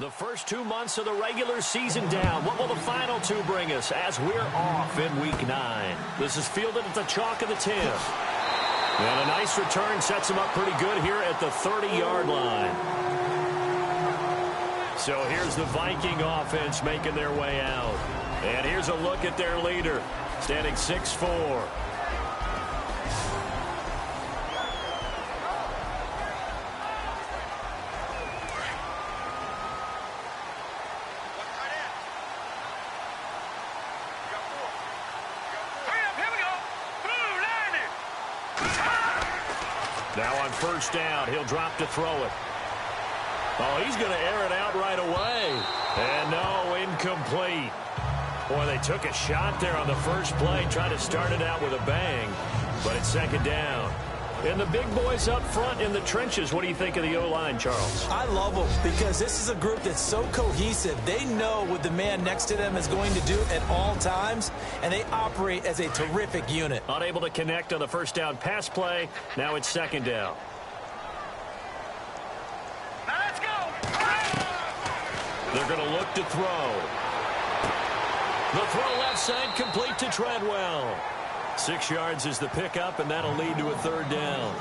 The first 2 months of the regular season down. What will the final two bring us as we're off in Week 9? This is fielded at the chalk of the 10. And a nice return sets him up pretty good here at the 30-yard line. So here's the Viking offense making their way out. And here's a look at their leader, standing 6'4". Now on first down, he'll drop to throw it. Oh, he's going to air it out right away. And no, incomplete. Boy, they took a shot there on the first play, trying to start it out with a bang. But it's second down. And the big boys up front in the trenches, what do you think of the O-line, Charles? I love them because this is a group that's so cohesive. They know what the man next to them is going to do at all times, and they operate as a terrific unit. Unable to connect on the first down pass play. Now it's second down. Now let's go. They're going to look to throw. The throw left side complete to Treadwell. 6 yards is the pickup, and that'll lead to a third down.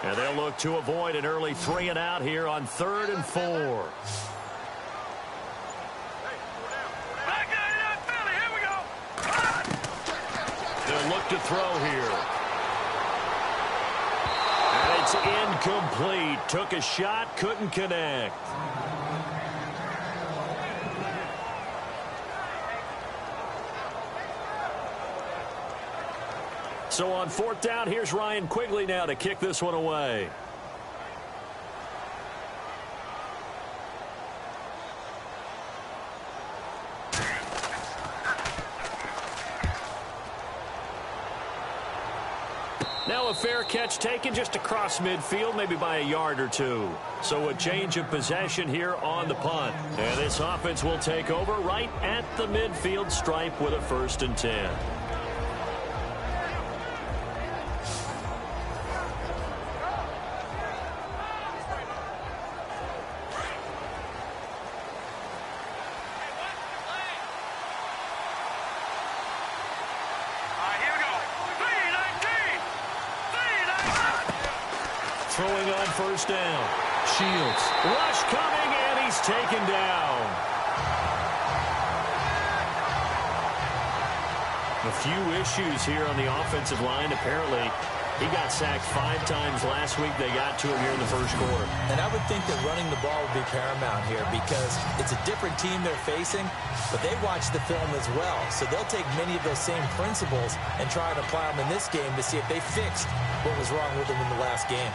And they'll look to avoid an early 3 and out here on 3rd and 4. They'll look to throw here. And it's incomplete. Took a shot, couldn't connect. So on 4th down, here's Ryan Quigley now to kick this one away. Now a fair catch taken just across midfield, maybe by a yard or two. So a change of possession here on the punt. And this offense will take over right at the midfield stripe with a 1st and 10. Throwing on first down. Shields. Rush coming, and he's taken down. A few issues here on the offensive line. Apparently, he got sacked 5 times last week. They got to him here in the first quarter. And I would think that running the ball would be paramount here because it's a different team they're facing, but they watch the film as well. So they'll take many of those same principles and try and apply them in this game to see if they fixed what was wrong with them in the last game.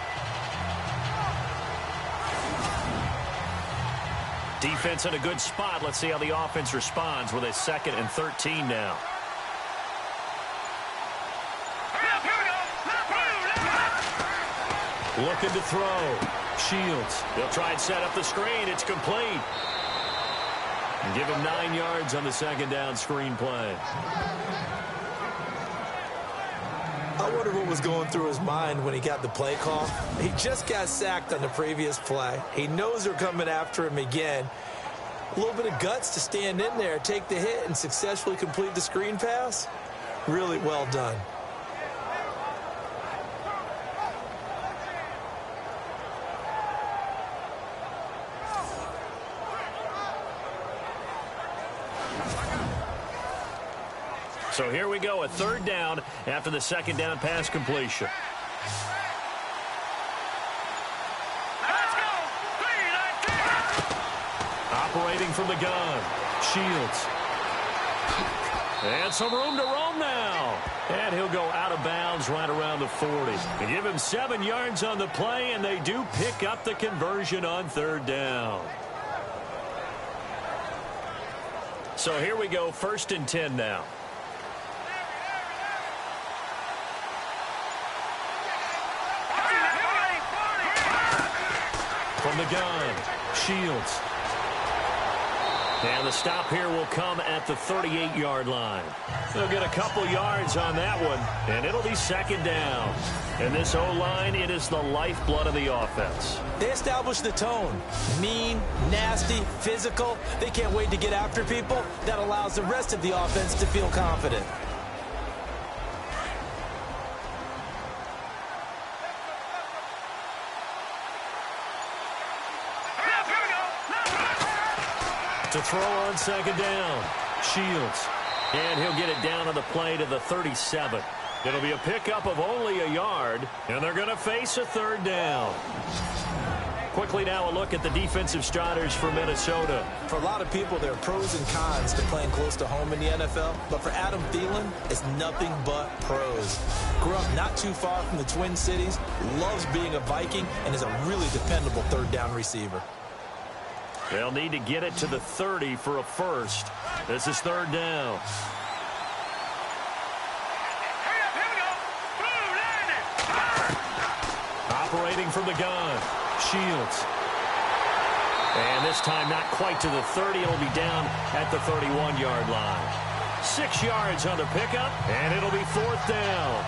Defense in a good spot. Let's see how the offense responds with a 2nd and 13 now. Looking to throw. Shields. They'll try and set up the screen. It's complete. And give him 9 yards on the 2nd down screen play. I wonder what was going through his mind when he got the play call. He just got sacked on the previous play. He knows they're coming after him again. A little bit of guts to stand in there, take the hit, and successfully complete the screen pass. Really well done. So here we go, a 3rd down after the 2nd down pass completion. Let's go. Operating from the gun. Shields. And some room to roam now. And he'll go out of bounds right around the 40. They give him 7 yards on the play, and they do pick up the conversion on 3rd down. So here we go, 1st and 10 now. From the gun, Shields. And the stop here will come at the 38-yard line. They'll get a couple yards on that one, and it'll be second down. And this O-line, it is the lifeblood of the offense. They establish the tone. Mean, nasty, physical. They can't wait to get after people. That allows the rest of the offense to feel confident. To throw on second down, Shields. And he'll get it down on the play to the 37. It'll be a pickup of only a yard, and they're going to face a third down. Quickly now a look at the defensive starters for Minnesota. For a lot of people, there are pros and cons to playing close to home in the NFL. But for Adam Thielen, it's nothing but pros. Grew up not too far from the Twin Cities, loves being a Viking, and is a really dependable third down receiver. They'll need to get it to the 30 for a first. This is third down. Operating from the gun, Shields. And this time not quite to the 30. It'll be down at the 31-yard line. 6 yards on the pickup, and it'll be fourth down.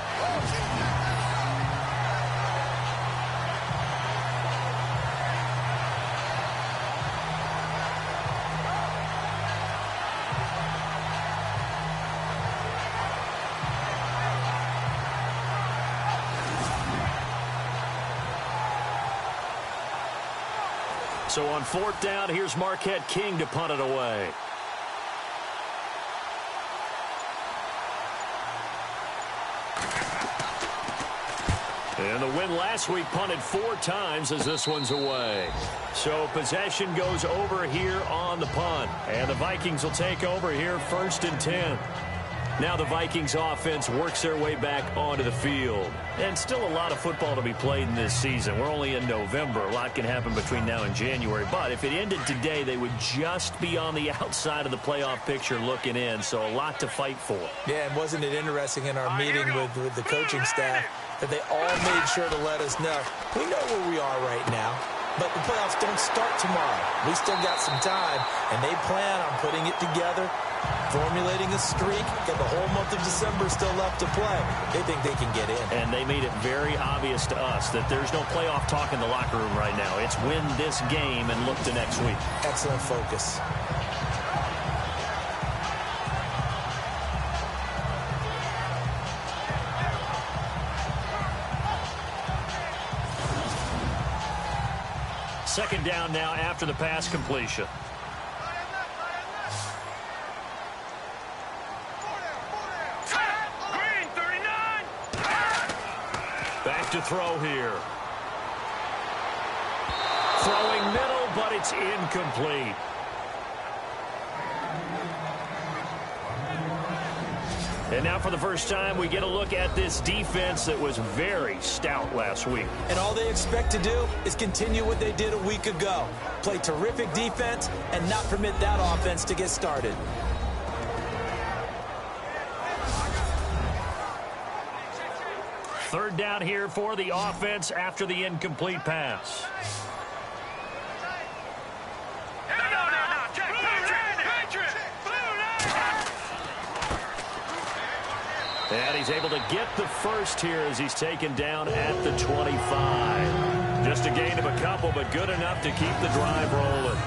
So on fourth down, here's Marquette King to punt it away. And the win last week punted 4 times as this one's away. So possession goes over here on the punt. And the Vikings will take over here first and 10. Now the Vikings offense works their way back onto the field. And still a lot of football to be played in this season. We're only in November. A lot can happen between now and January. But if it ended today, they would just be on the outside of the playoff picture looking in. So a lot to fight for. Yeah, and wasn't it interesting in our meeting with the coaching staff that they all made sure to let us know, we know where we are right now, but the playoffs don't start tomorrow. We still got some time, and they plan on putting it together, formulating a streak, get the whole month of December still left to play. They think they can get in. And they made it very obvious to us that there's no playoff talk in the locker room right now. It's win this game and look to next week. Excellent focus. Second down now after the pass completion. Back to throw here. Throwing middle, but it's incomplete. And now for the first time, we get a look at this defense that was very stout last week. And all they expect to do is continue what they did a week ago. Play terrific defense and not permit that offense to get started. Third down here for the offense after the incomplete pass. And he's able to get the first here as he's taken down at the 25. Just a gain of a couple, but good enough to keep the drive rolling.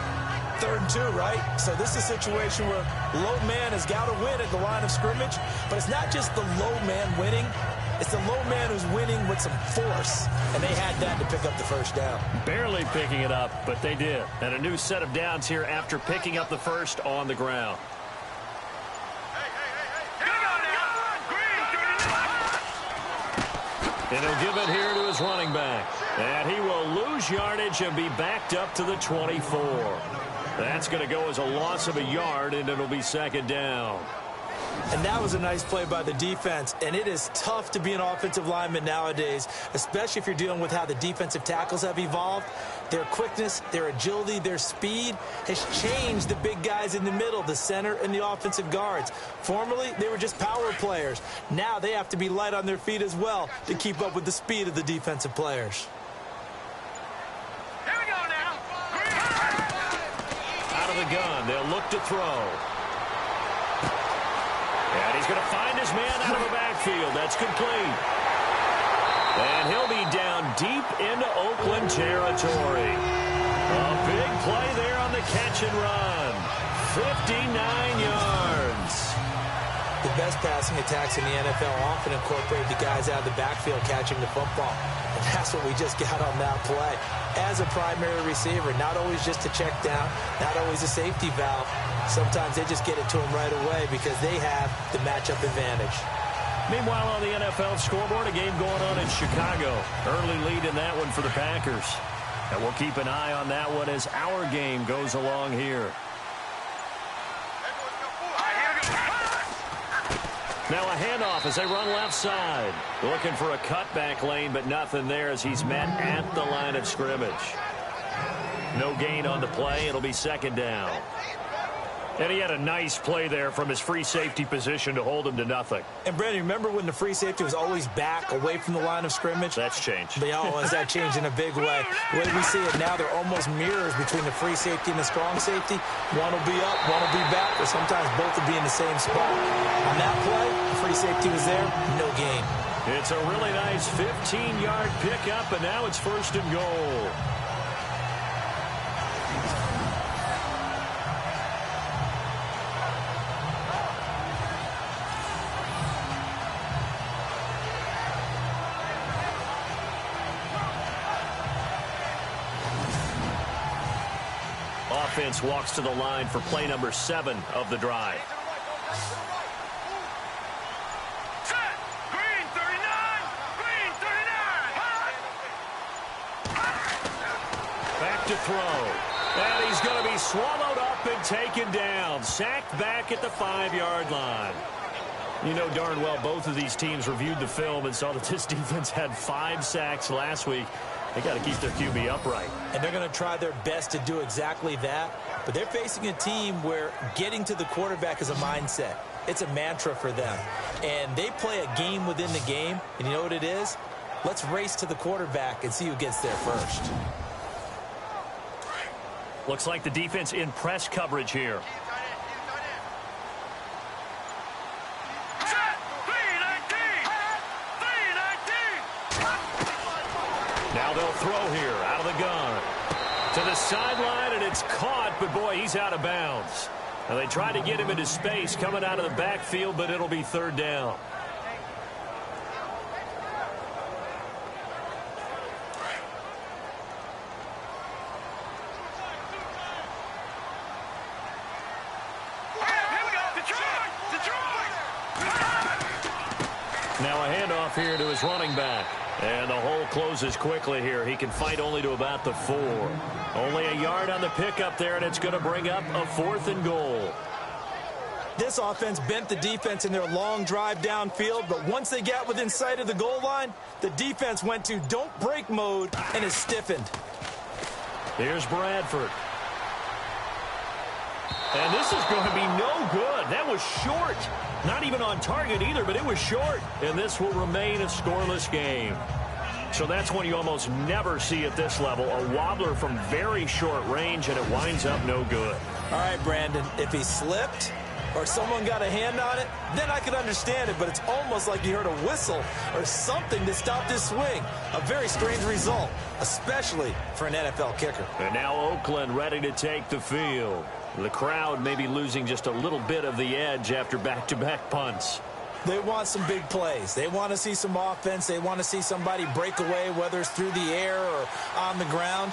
3rd and 2, right? So this is a situation where low man has got to win at the line of scrimmage, but it's not just the low man winning. It's the low man who's winning with some force, and they had that to pick up the first down. Barely picking it up, but they did. And a new set of downs here after picking up the first on the ground. And he'll give it here to his running back. And he will lose yardage and be backed up to the 24. That's going to go as a loss of a yard, and it'll be second down. And that was a nice play by the defense. And it is tough to be an offensive lineman nowadays, especially if you're dealing with how the defensive tackles have evolved. Their quickness, their agility, their speed has changed the big guys in the middle, the center and the offensive guards. Formerly, they were just power players. Now they have to be light on their feet as well to keep up with the speed of the defensive players. Here we go now. gun. They'll look to throw. And he's going to find his man out of the backfield. That's complete. And he'll be down deep into Oakland territory. A big play there on the catch and run. 59 yards. The best passing attacks in the NFL often incorporate the guys out of the backfield catching the football. And that's what we just got on that play. As a primary receiver, not always just a check down, not always a safety valve. Sometimes they just get it to him right away because they have the matchup advantage. Meanwhile, on the NFL scoreboard, a game going on in Chicago. Early lead in that one for the Packers. And we'll keep an eye on that one as our game goes along here. Now a handoff as they run left side. Looking for a cutback lane, but nothing there as he's met at the line of scrimmage. No gain on the play. It'll be second down. And he had a nice play there from his free safety position to hold him to nothing. And, Brandon, remember when the free safety was always back away from the line of scrimmage? That's changed. But, oh, has that changed in a big way? The way we see it now, they're almost mirrors between the free safety and the strong safety. One will be up, one will be back, or sometimes both will be in the same spot. On that play, the free safety was there, no gain. It's a really nice 15-yard pickup, and now it's first and goal. Offense walks to the line for play number 7 of the drive. Set. Green 39. Green 39. Back to throw. And he's going to be swallowed up and taken down. Sacked back at the 5-yard line. You know darn well both of these teams reviewed the film and saw that this defense had 5 sacks last week. They got to keep their QB upright. And they're going to try their best to do exactly that. But they're facing a team where getting to the quarterback is a mindset. It's a mantra for them. And they play a game within the game. And you know what it is? Let's race to the quarterback and see who gets there first. Looks like the defense in press coverage here. Now they'll throw here out of the gun. To the sideline, and it's caught, but boy, he's out of bounds. Now they tried to get him into space coming out of the backfield, but it'll be third down. Now a handoff here to his running back. And the hole closes quickly here. He can fight only to about the 4. Only a yard on the pickup there, and it's going to bring up a 4th and goal. This offense bent the defense in their long drive downfield, but once they got within sight of the goal line, the defense went to don't break mode and is stiffened. Here's Bradford. And this is going to be no good. That was short. Not even on target either, but it was short. And this will remain a scoreless game. So that's one you almost never see at this level. A wobbler from very short range, and it winds up no good. All right, Brandon, if he slipped or someone got a hand on it, then I could understand it, but it's almost like you heard a whistle or something to stop this swing. A very strange result, especially for an NFL kicker. And now Oakland ready to take the field. The crowd may be losing just a little bit of the edge after back-to-back punts. They want some big plays. They want to see some offense. They want to see somebody break away, whether it's through the air or on the ground.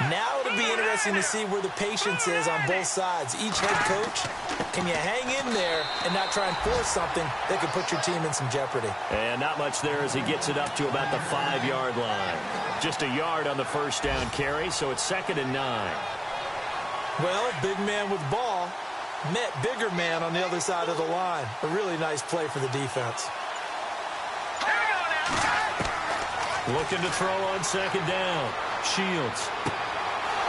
Now it'll be interesting to see where the patience is on both sides. Each head coach, can you hang in there and not try and force something that could put your team in some jeopardy? And not much there as he gets it up to about the 5-yard line. Just a yard on the first down carry, so it's 2nd and 9. Well, big man with ball met bigger man on the other side of the line. A really nice play for the defense. Looking to throw on 2nd down. Shields.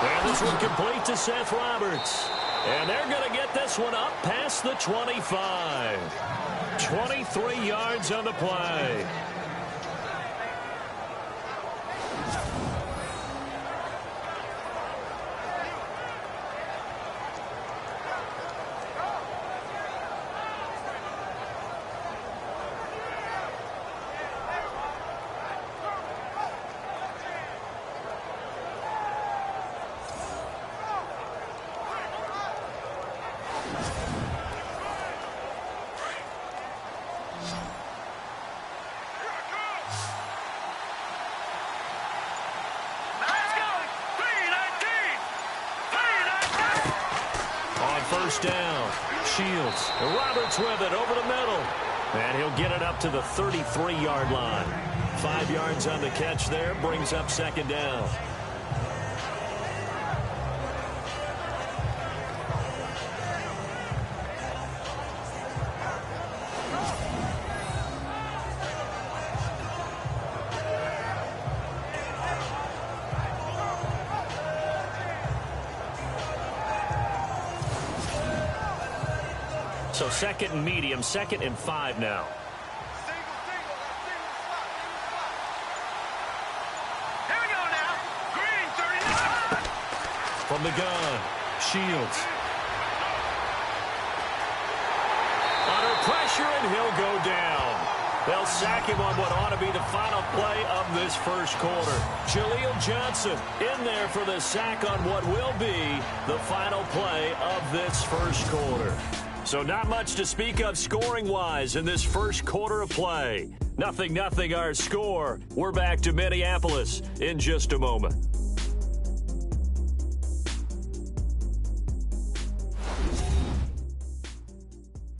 And this one complete to Seth Roberts. And they're going to get this one up past the 25. 23 yards on the play. first down. Shields. Roberts with it over the middle. And he'll get it up to the 33-yard line. 5 yards on the catch there. Brings up second down. So second and medium, 2nd and 5 now. Here we go now. Green, 39. From the gun, Shields. Under pressure, and he'll go down. They'll sack him on what ought to be the final play of this first quarter. Jaleel Johnson in there for the sack on what will be the final play of this first quarter. So not much to speak of scoring-wise in this first quarter of play. 0-0 our score. We're back to Minneapolis in just a moment.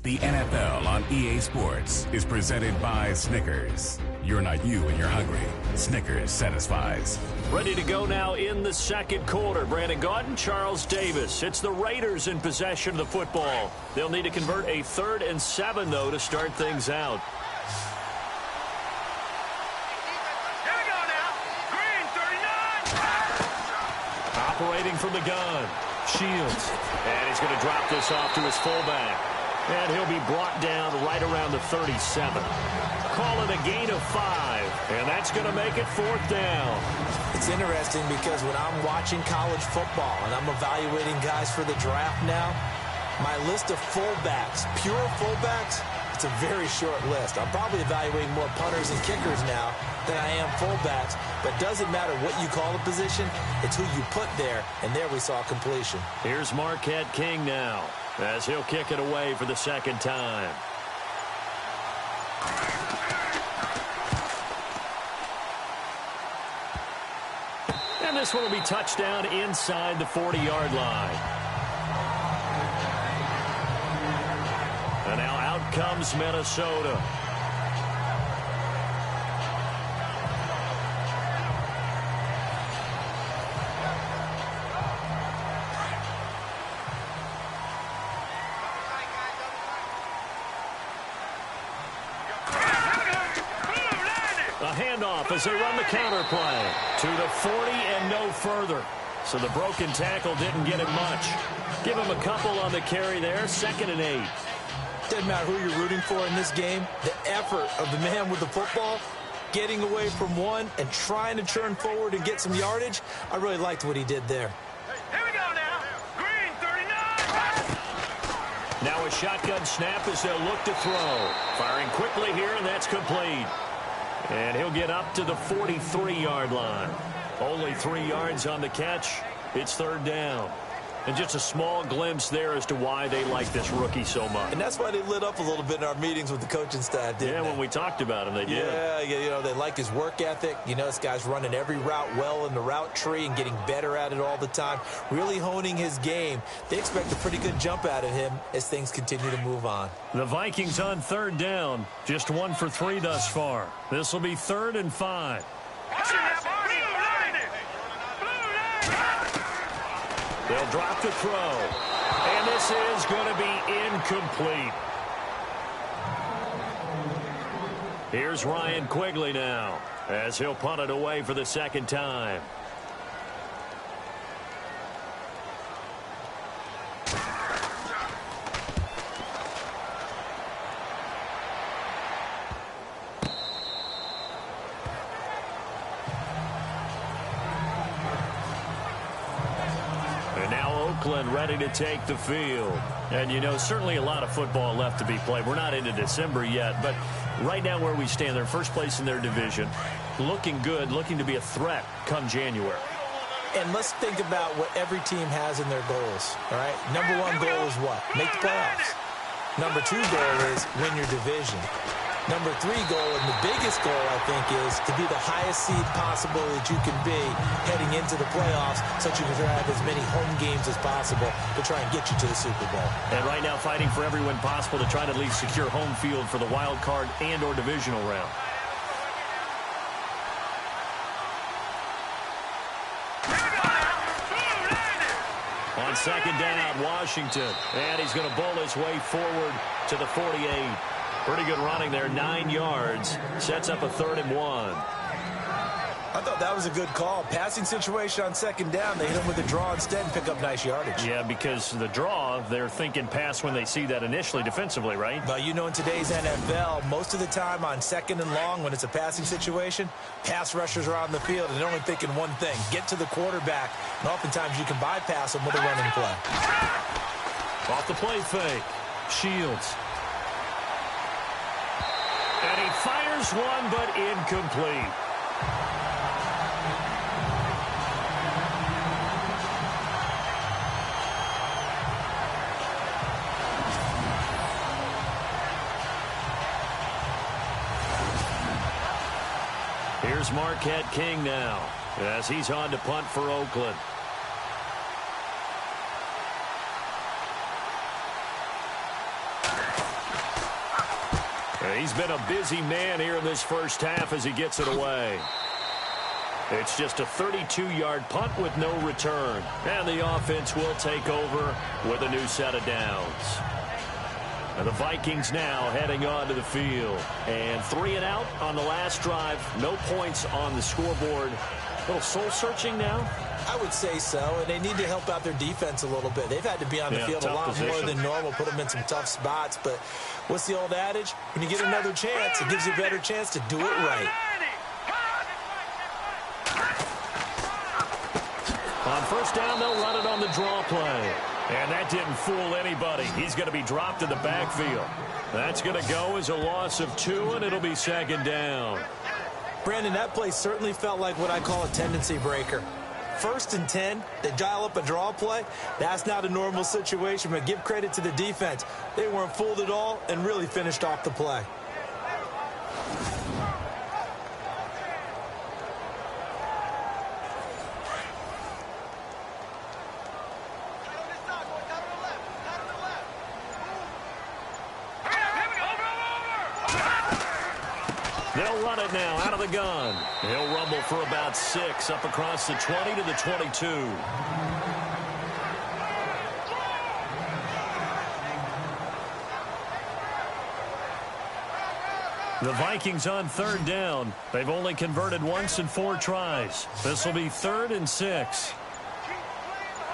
The NFL on EA Sports is presented by Snickers. You're not you when you're hungry. Snickers satisfies. Ready to go now in the second quarter. Brandon Gaudin, Charles Davis. It's the Raiders in possession of the football. They'll need to convert a 3rd and 7, though, to start things out. Here we go now. Green, 39. Operating from the gun. Shields. And he's going to drop this off to his fullback. And he'll be brought down right around the 37. Call it a gain of 5. And that's going to make it 4th down. It's interesting because when I'm watching college football and I'm evaluating guys for the draft now, my list of fullbacks, pure fullbacks, it's a very short list. I'm probably evaluating more punters and kickers now than I am fullbacks. But it doesn't matter what you call a position, it's who you put there. And there we saw completion. Here's Marquette King now, as he'll kick it away for the second time. And this one will be touchdown inside the 40-yard line. And now out comes Minnesota. Handoff as they run the counter play to the 40 and no further. So the broken tackle didn't get him much. Give him a couple on the carry there. 2nd and 8. Doesn't matter who you're rooting for in this game. The effort of the man with the football, getting away from one and trying to turn forward and get some yardage. I really liked what he did there. Here we go now. Green, 39. Now a shotgun snap as they'll look to throw. Firing quickly here, and that's complete. And he'll get up to the 43-yard line. Only 3 yards on the catch. It's 3rd down. And just a small glimpse there as to why they like this rookie so much. And that's why they lit up a little bit in our meetings with the coaching staff, didn't they? When we talked about him, they did. Yeah, you know, they like his work ethic. You know, this guy's running every route well in the route tree and getting better at it all the time, really honing his game. They expect a pretty good jump out of him as things continue to move on. The Vikings on 3rd down, just 1 for 3 thus far. This will be 3rd and 5. They'll drop the throw. And this is going to be incomplete. Here's Ryan Quigley now, as he'll punt it away for the 2nd time. Ready to take the field. And, you know, certainly a lot of football left to be played. We're not into December yet, but right now where we stand, they're first place in their division. Looking good, looking to be a threat come January. And let's think about what every team has in their goals, all right? Number 1 goal is what? Make the playoffs. Number 2 goal is win your division. Number 3 goal, and the biggest goal, I think, is to be the highest seed possible that you can be heading into the playoffs so that you can have as many home games as possible to try and get you to the Super Bowl. And right now fighting for every win possible to try to at least secure home field for the wild card and or divisional round. On second down, Washington. And he's going to bowl his way forward to the 48. Pretty good running there, 9 yards. Sets up a 3rd and 1. I thought that was a good call. Passing situation on second down. They hit him with a draw instead and pick up nice yardage. Yeah, because the draw, they're thinking pass when they see that initially defensively, right? Well, you know, in today's NFL, most of the time on second and long, when it's a passing situation, pass rushers are on the field, and they're only thinking one thing, get to the quarterback. And oftentimes you can bypass them with a running play. Off the play fake. Shields. And he fires one, but incomplete. Here's Marquette King now, as he's on to punt for Oakland. He's been a busy man here in this first half as he gets it away. It's just a 32-yard punt with no return. And the offense will take over with a new set of downs. And the Vikings now heading onto the field. And 3 and out on the last drive. No points on the scoreboard. A little soul-searching now? I would say so, and they need to help out their defense a little bit. They've had to be on the field a lot more than normal, put them in some tough spots. But what's the old adage? When you get another chance, it gives you a better chance to do it right. On first down, they'll run it on the draw play. And that didn't fool anybody. He's going to be dropped in the backfield. That's going to go as a loss of 2, and it'll be second down. Brandon, that play certainly felt like what I call a tendency breaker. 1st and 10, they dial up a draw play. That's not a normal situation, but give credit to the defense. They weren't fooled at all and really finished off the play. They'll run it now out of the gun. He'll rumble for about 6 up across the 20 to the 22. The Vikings on 3rd down. They've only converted once in 4 tries. This will be 3rd and 6.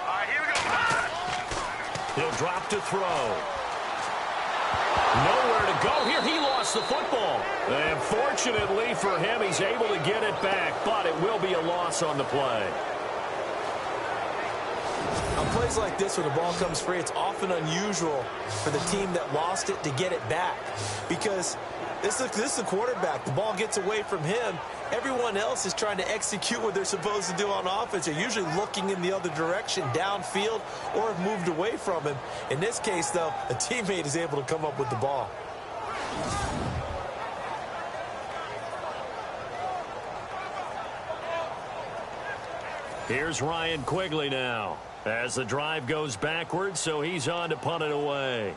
All right, here we go. He'll drop to throw. Nowhere to go here. He lost the football. And fortunately for him, he's able to get it back, but it will be a loss on the play. On plays like this where the ball comes free, it's often unusual for the team that lost it to get it back because this is the quarterback. The ball gets away from him. Everyone else is trying to execute what they're supposed to do on offense. They're usually looking in the other direction, downfield, or have moved away from him. In this case, though, a teammate is able to come up with the ball. Here's Ryan Quigley now as the drive goes backwards, so he's on to punt it away.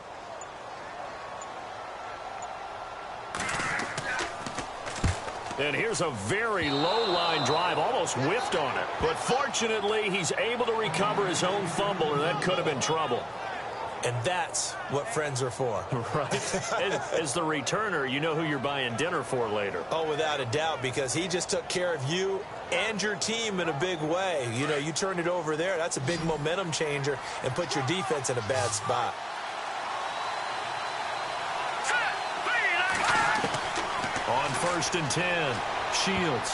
And here's a very low-line drive, almost whiffed on it. But fortunately, he's able to recover his own fumble, and that could have been trouble. And that's what friends are for. Right. As the returner, you know who you're buying dinner for later. Oh, without a doubt, because he just took care of you and your team in a big way. You know, you turned it over there. That's a big momentum changer and put your defense in a bad spot. On 1st and 10, Shields.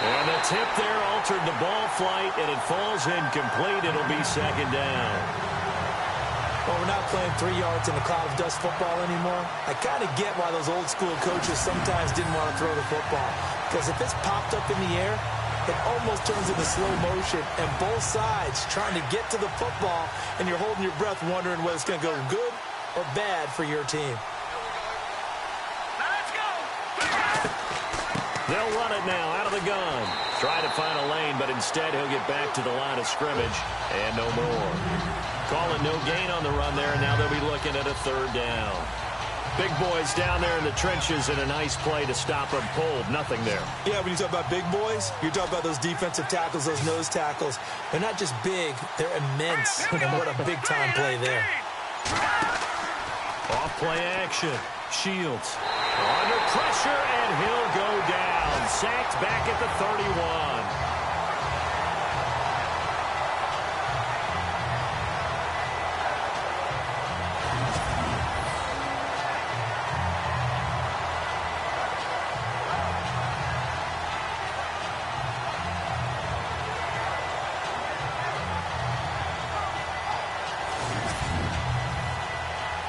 And the tip there altered the ball flight, and it falls incomplete. It'll be second down. Well, we're not playing 3 yards in a cloud of dust football anymore. I kind of get why those old school coaches sometimes didn't want to throw the football. Because if it's popped up in the air, it almost turns into slow motion. And both sides trying to get to the football, and you're holding your breath wondering whether it's going to go good or bad for your team. They'll run it now out of the gun. Try to find a lane, but instead he'll get back to the line of scrimmage and no more. Calling no gain on the run there, and now they'll be looking at a third down. Big boys down there in the trenches, and a nice play to stop them cold. Nothing there. Yeah, when you talk about big boys, you're talking about those defensive tackles, those nose tackles. They're not just big, they're immense. And what a big-time play there. Off play action. Shields under pressure, and he'll go down. Sacked back at the 31.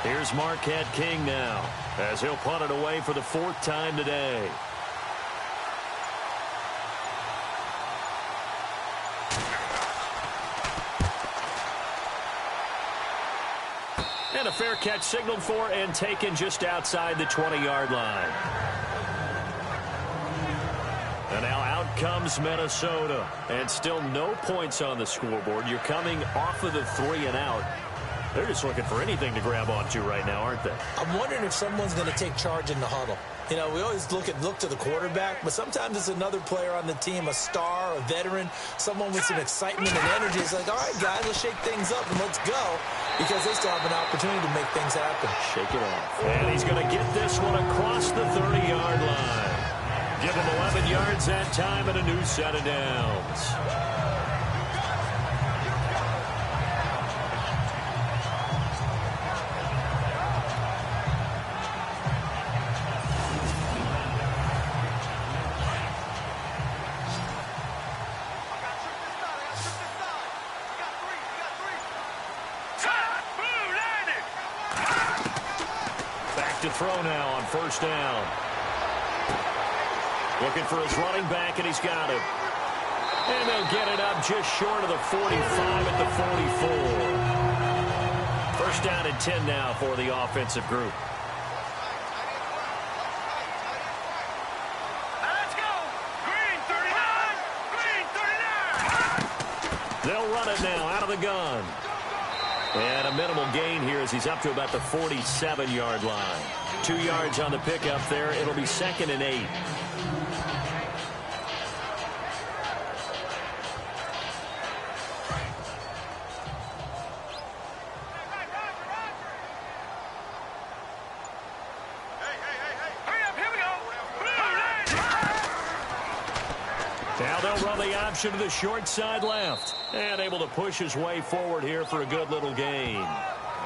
Here's Marquette King now, as he'll punt it away for the 4th time today. And a fair catch signaled for and taken just outside the 20-yard line. And now out comes Minnesota. And still no points on the scoreboard. You're coming off of the 3 and out. They're just looking for anything to grab onto right now, aren't they? I'm wondering if someone's going to take charge in the huddle. You know, we always look to the quarterback, but sometimes it's another player on the team, a star, a veteran, someone with some excitement and energy. It's like, all right, guys, let's shake things up and let's go, because they still have an opportunity to make things happen. Shake it off. And he's going to get this one across the 30-yard line. Give him 11 yards that time and a new set of downs. To throw now on first down. Looking for his running back, and he's got him. And they'll get it up just short of the 45 at the 44. First down and 10 now for the offensive group. Let's go! Green 39! Green 39! They'll run it now out of the gun. And a minimal gain here as he's up to about the 47-yard line. 2 yards on the pickup there. It'll be 2nd and 8. Now they'll run the option to the short side left. And able to push his way forward here for a good little gain.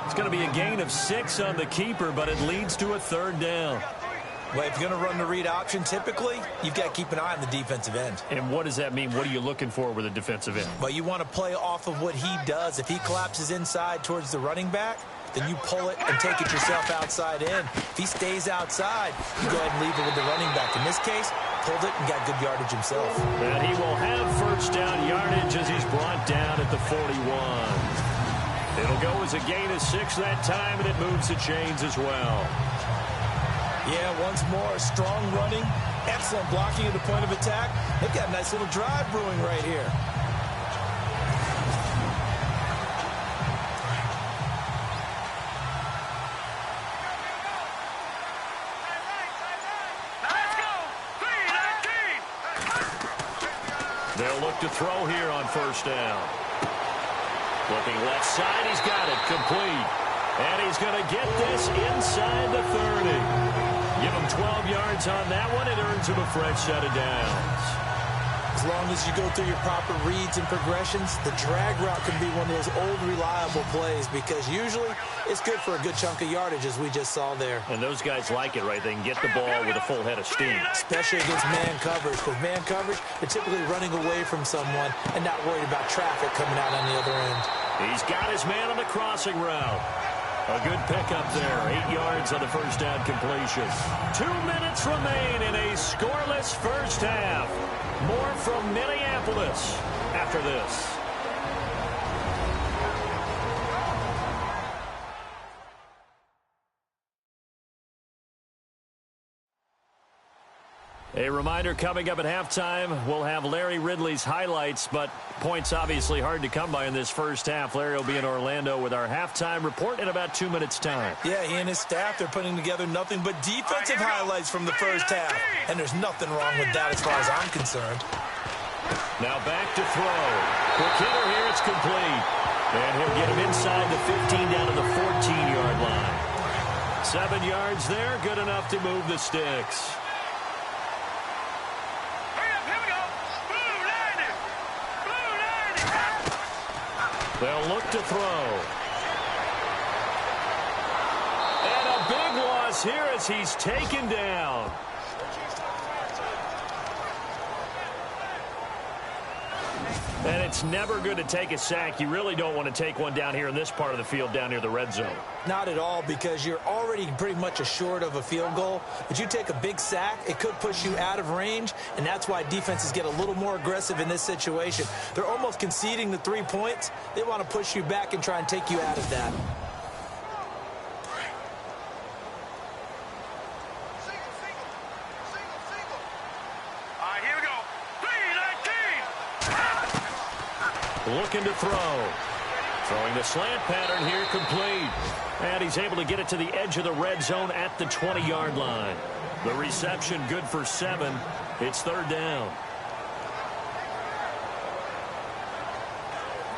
It's going to be a gain of 6 on the keeper, but it leads to a third down. Well, if you're going to run the read option, typically, you've got to keep an eye on the defensive end. And what does that mean? What are you looking for with a defensive end? Well, you want to play off of what he does. If he collapses inside towards the running back, then you pull it and take it yourself outside in. If he stays outside, you go ahead and leave it with the running back. In this case, pulled it and got good yardage himself. And he will have first down yardage as he's brought down at the 41. It'll go as a gain of 6 that time, and it moves the chains as well. Yeah, once more, strong running, excellent blocking at the point of attack. They've got a nice little drive brewing right here. They'll look to throw here on first down. Looking left side, he's got it complete. And he's going to get this inside the 30. Give him 12 yards on that one. It earns him a fresh set of downs. As long as you go through your proper reads and progressions, the drag route can be one of those old reliable plays because usually it's good for a good chunk of yardage, as we just saw there. And those guys like it, right? They can get the ball with a full head of steam. Especially against man coverage. Because man coverage, they're typically running away from someone and not worried about traffic coming out on the other end. He's got his man on the crossing route. A good pickup there. 8 yards on the first down completion. 2 minutes remain in a scoreless first half. More from Minneapolis after this. A reminder coming up at halftime, we'll have Larry Ridley's highlights, but points obviously hard to come by in this first half. Larry will be in Orlando with our halftime report in about 2 minutes' time. Yeah, he and his staff, they're putting together nothing but defensive highlights from the first half. And there's nothing wrong with that as far as I'm concerned. Now back to throw. Quick hitter here, it's complete. And he'll get him inside the 15 down to the 14-yard line. 7 yards there, good enough to move the sticks. They'll look to throw. And a big loss here as he's taken down. And it's never good to take a sack. You really don't want to take one down here in this part of the field down near the red zone. Not at all, because you're already pretty much assured of a field goal. But you take a big sack, it could push you out of range, and that's why defenses get a little more aggressive in this situation. They're almost conceding the 3 points. They want to push you back and try and take you out of that. Looking to throw. Throwing the slant pattern here, complete. And he's able to get it to the edge of the red zone at the 20-yard line. The reception good for 7. It's third down.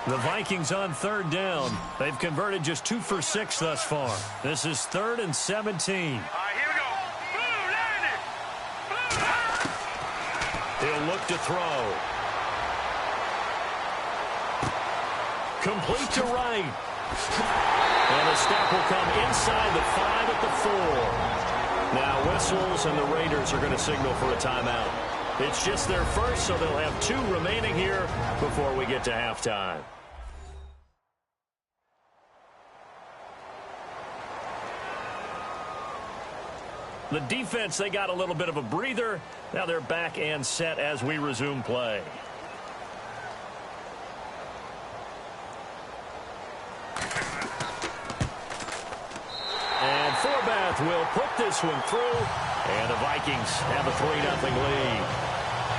The Vikings on third down. They've converted just 2 for 6 thus far. This is 3rd and 17. He'll look to throw. Complete to right. And the stop will come inside the 5 at the 4. Now whistles and the Raiders are going to signal for a timeout. It's just their first, so they'll have 2 remaining here before we get to halftime. The defense, they got a little bit of a breather. Now they're back and set as we resume play. And Forbath will put this one through, and the Vikings have a 3-0 lead.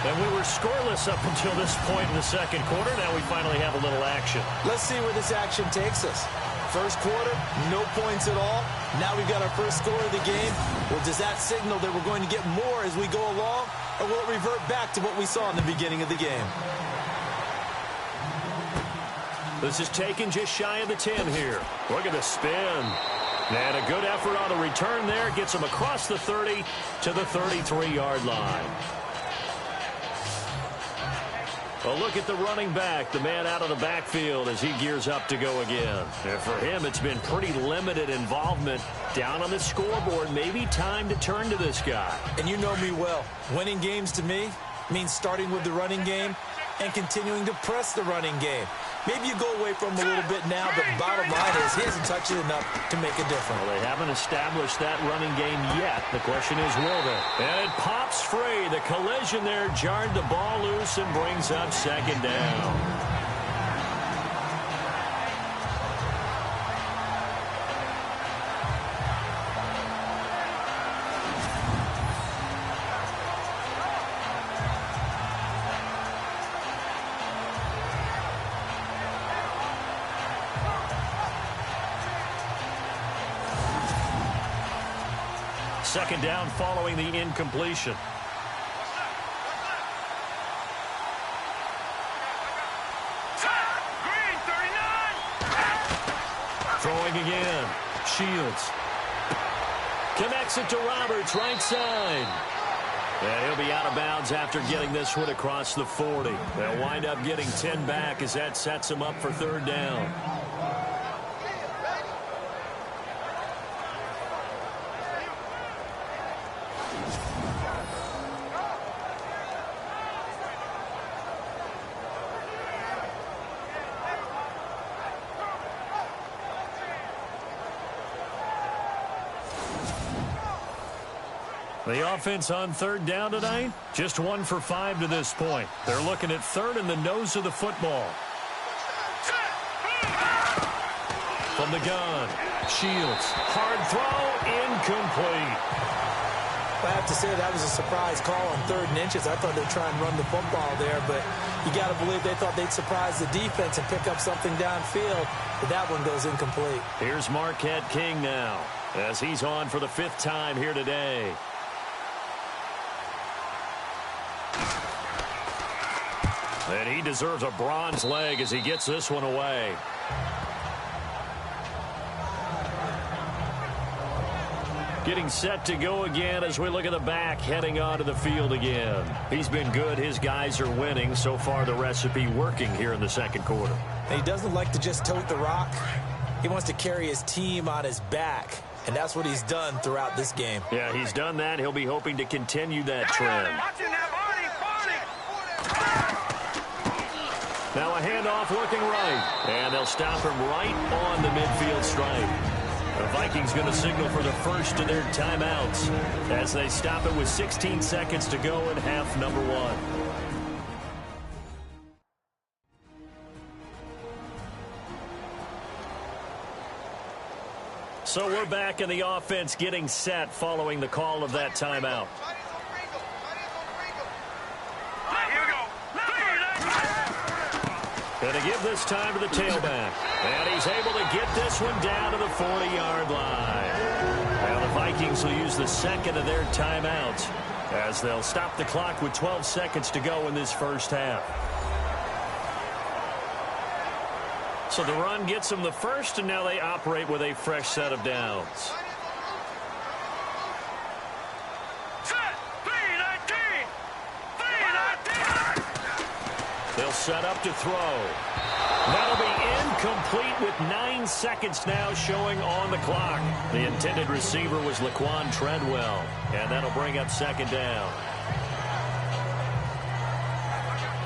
And we were scoreless up until this point in the second quarter. Now we finally have a little action. Let's see where this action takes us. First quarter, no points at all. Now we've got our first score of the game. Well, does that signal that we're going to get more as we go along, or will it revert back to what we saw in the beginning of the game? This is taken just shy of the 10 here. Look at the spin. And a good effort on the return there. Gets him across the 30 to the 33-yard line. A look at the running back, the man out of the backfield as he gears up to go again. And for him, it's been pretty limited involvement down on the scoreboard. Maybe time to turn to this guy. And you know me well. Winning games to me means starting with the running game and continuing to press the running game. Maybe you go away from him a little bit now, but bottom line is he hasn't touched it enough to make a difference. Well, they haven't established that running game yet. The question is, will they? And it pops free. The collision there jarred the ball loose and brings up second down. Second down following the incompletion. Green, 39. Throwing again. Shields. Connects it to Roberts, right side. And he'll be out of bounds after getting this one across the 40. They'll wind up getting 10 back as that sets them up for third down. The offense on third down tonight, just 1 for 5 to this point. They're looking at third in the nose of the football. From the gun, Shields, hard throw, incomplete. I have to say that was a surprise call on 3rd and inches. I thought they'd try and run the football there, but you got to believe they thought they'd surprise the defense and pick up something downfield, but that one goes incomplete. Here's Marquette King now as he's on for the 5th time here today. And he deserves a bronze leg as he gets this one away. Getting set to go again as we look at the back heading onto the field again. He's been good. His guys are winning. So far, the recipe working here in the 2nd quarter. And he doesn't like to just tote the rock. He wants to carry his team on his back, and that's what he's done throughout this game. Yeah, he's done that. He'll be hoping to continue that trend. Now a handoff looking right, and they'll stop him right on the midfield stripe. The Vikings going to signal for the first of their timeouts as they stop it with 16 seconds to go in half number 1. So we're back in the offense getting set following the call of that timeout. Going to give this time to the tailback. And he's able to get this one down to the 40-yard line. Now the Vikings will use the 2nd of their timeouts as they'll stop the clock with 12 seconds to go in this first half. So the run gets them the first, and now they operate with a fresh set of downs. They'll set up to throw. That'll be incomplete with 9 seconds now showing on the clock. The intended receiver was Laquan Treadwell, and that'll bring up 2nd down.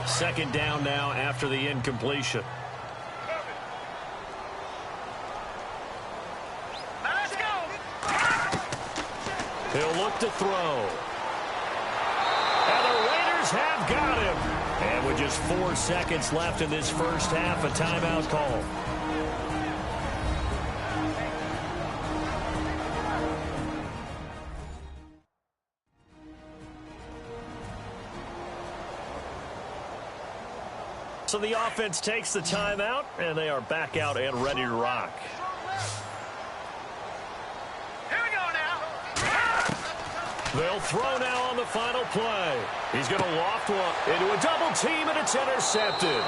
2nd down now after the incompletion. Let's go. He'll look to throw. And the Raiders have got him. And with just 4 seconds left in this first half, a timeout call. So the offense takes the timeout, and they are back out and ready to rock. They'll throw now on the final play. He's going to loft one into a double team, and it's intercepted.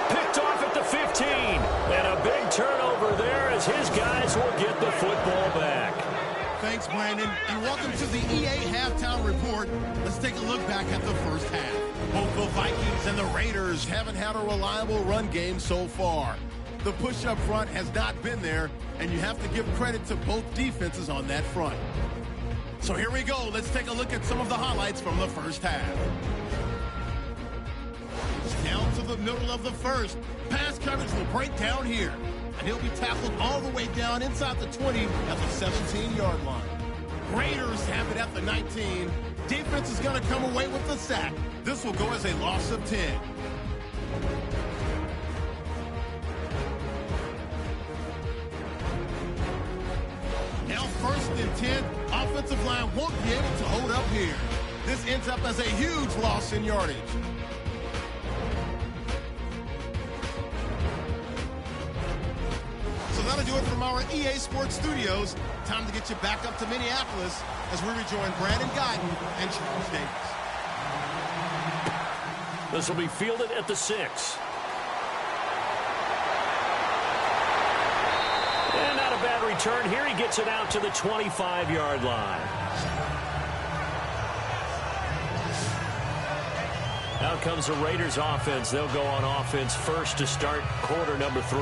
Picked off at the 15. And a big turnover there as his guys will get the football back. Thanks, Brandon, and welcome to the EA Halftime Report. Let's take a look back at the first half. Both the Vikings and the Raiders haven't had a reliable run game so far. The push up front has not been there, and you have to give credit to both defenses on that front. So here we go. Let's take a look at some of the highlights from the first half. Down to the middle of the first. Pass coverage will break down here. And he'll be tackled all the way down inside the 20 at the 17-yard line. Raiders have it at the 19. Defense is going to come away with the sack. This will go as a loss of 10. Now 1st and 10. Offensive line won't be able to hold up here. This ends up as a huge loss in yardage. So that'll do it from our EA Sports Studios. Time to get you back up to Minneapolis as we rejoin Brandon Guyton and Charles Davis. This will be fielded at the 6. And not a bad return here. He gets it out to the 25-yard line. Out comes the Raiders offense. They'll go on offense first to start quarter number 3.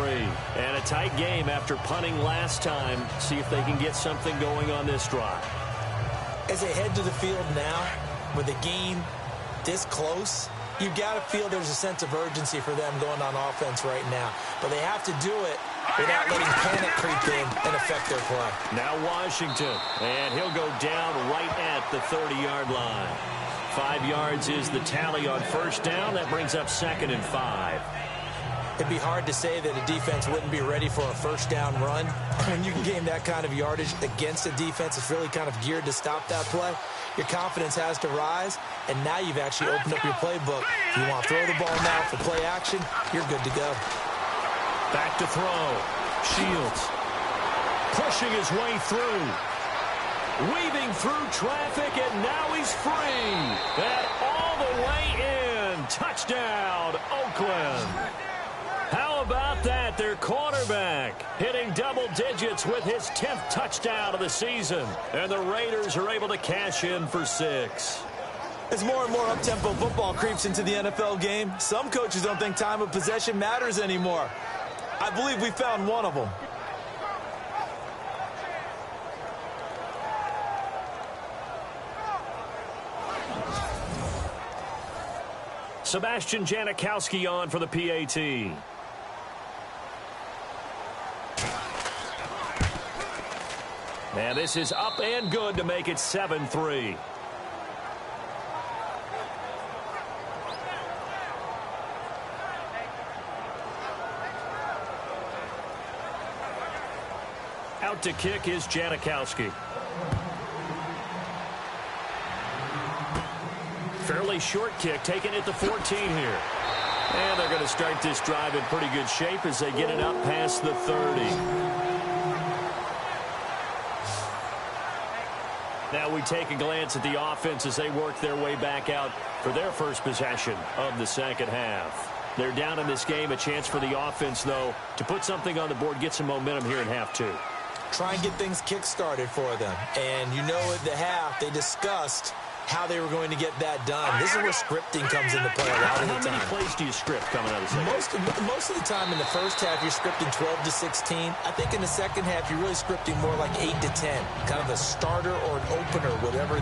And a tight game after punting last time. See if they can get something going on this drive. As they head to the field now, with the game this close, you got to feel there's a sense of urgency for them going on offense right now. But they have to do it without letting panic creep in and affect their play. Now Washington, and he'll go down right at the 30-yard line. 5 yards is the tally on first down. That brings up 2nd and 5. It'd be hard to say that a defense wouldn't be ready for a first down run. When you can gain that kind of yardage against a defense that's really kind of geared to stop that play, your confidence has to rise, and now you've actually opened up your playbook. If you want to throw the ball now for play action, you're good to go. Back to throw. Shields pushing his way through. Weaving through traffic, and now he's free. And all the way in. Touchdown, Oakland. How about that? Their quarterback hitting double digits with his 10th touchdown of the season. And the Raiders are able to cash in for 6. As more and more up-tempo football creeps into the NFL game, some coaches don't think time of possession matters anymore. I believe we found one of them. Sebastian Janikowski on for the PAT. And this is up and good to make it 7-3. Out to kick is Janikowski. Fairly short kick, taken at the 14 here. And they're going to start this drive in pretty good shape as they get it up past the 30. Now we take a glance at the offense as they work their way back out for their first possession of the second half. They're down in this game. A chance for the offense, though, to put something on the board, get some momentum here in half 2. Try and get things kick-started for them. And you know at the half they discussed how they were going to get that done. This is where scripting comes into play a lot of the time. How many plays do you script coming out of the second? Most of the time in the first half, you're scripting 12 to 16. I think in the second half, you're really scripting more like 8 to 10. Kind of a starter or an opener, whatever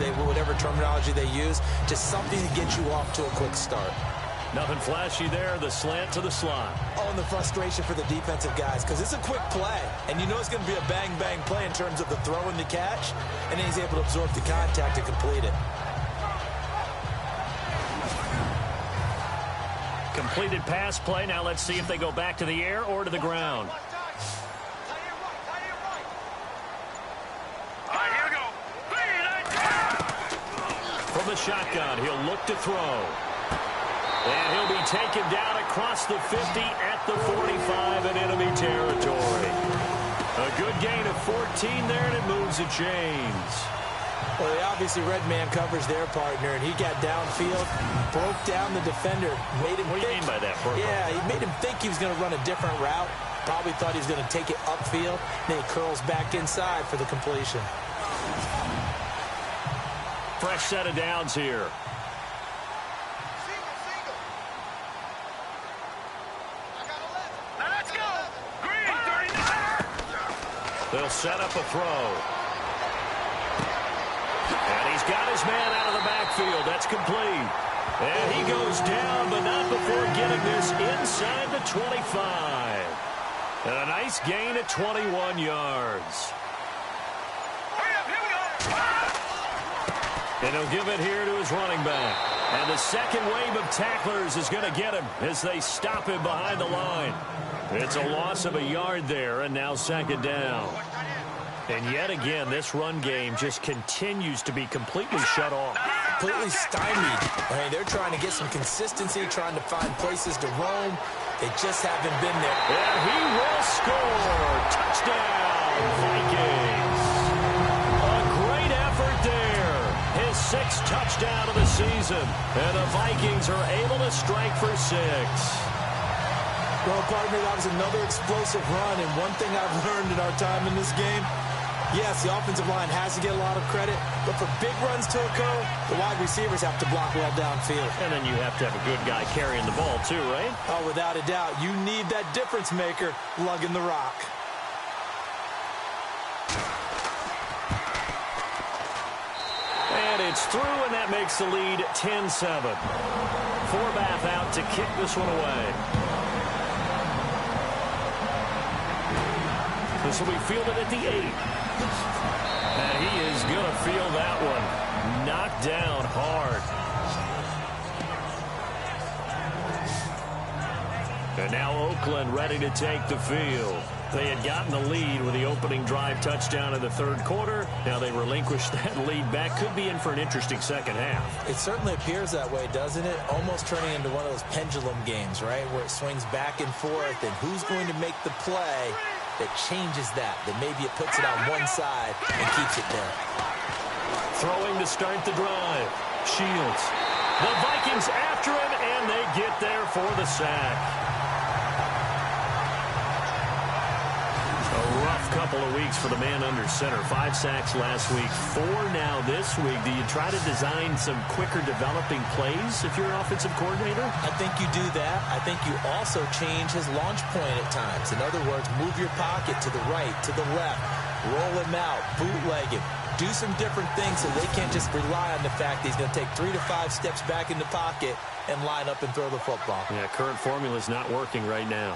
terminology they use, just something to get you off to a quick start. Nothing flashy there. The slant to the slot. Oh, and the frustration for the defensive guys, because it's a quick play. And you know it's going to be a bang-bang play in terms of the throw and the catch. And then he's able to absorb the contact and complete it. Completed pass play. Now let's see if they go back to the air or to the ground. From the shotgun, he'll look to throw. And he'll be taken down across the 50 at the 45 in enemy territory. A good gain of 14 there, and it moves the chains. Well, they obviously red man covers their partner, and he got downfield, broke down the defender, made him What do you mean by that, Burko? Yeah, he made him think he was going to run a different route. Probably thought he was going to take it upfield. Then he curls back inside for the completion. Fresh set of downs here. Let's go. Green, 39. They'll set up a throw. And he's got his man out of the backfield. That's complete. And he goes down, but not before getting this inside the 25. And a nice gain at 21 yards. Hurry up, here we go. And he'll give it here to his running back. And the second wave of tacklers is going to get him as they stop him behind the line. It's a loss of a yard there, and now second down. And yet again, this run game just continues to be completely shut off. Completely stymied. I mean, they're trying to get some consistency, trying to find places to roam. They just haven't been there. And he will score. Touchdown, Vikings. A great effort there. His 6th touchdown of the season. And the Vikings are able to strike for 6. Well, partner, that was another explosive run. And one thing I've learned in our time in this game, yes, the offensive line has to get a lot of credit, but for big runs to occur, the wide receivers have to block well downfield. And then you have to have a good guy carrying the ball too, right? Oh, without a doubt. You need that difference maker lugging the rock. And it's through, and that makes the lead 10-7. Forbath out to kick this one away. This will be fielded at the 8. And he is going to feel that one. Knocked down hard. And now Oakland ready to take the field. They had gotten the lead with the opening drive touchdown in the third quarter. Now they relinquished that lead back. Could be in for an interesting second half. It certainly appears that way, doesn't it? Almost turning into one of those pendulum games, right, where it swings back and forth, and who's going to make the play that changes that maybe it puts it on one side and keeps it there. Throwing to start the drive. Shields. The Vikings after him, and they get there for the sack. A rough couple of weeks for the man under center. 5 sacks last week, 4 now this week. Do you try to design some quicker developing plays if you're an offensive coordinator? I think you do that. I think you also change his launch point at times. In other words, move your pocket to the right, to the left, roll him out, bootleg him. Do some different things so they can't just rely on the fact that he's going to take 3 to 5 steps back in the pocket and line up and throw the football. Yeah, current formula is not working right now.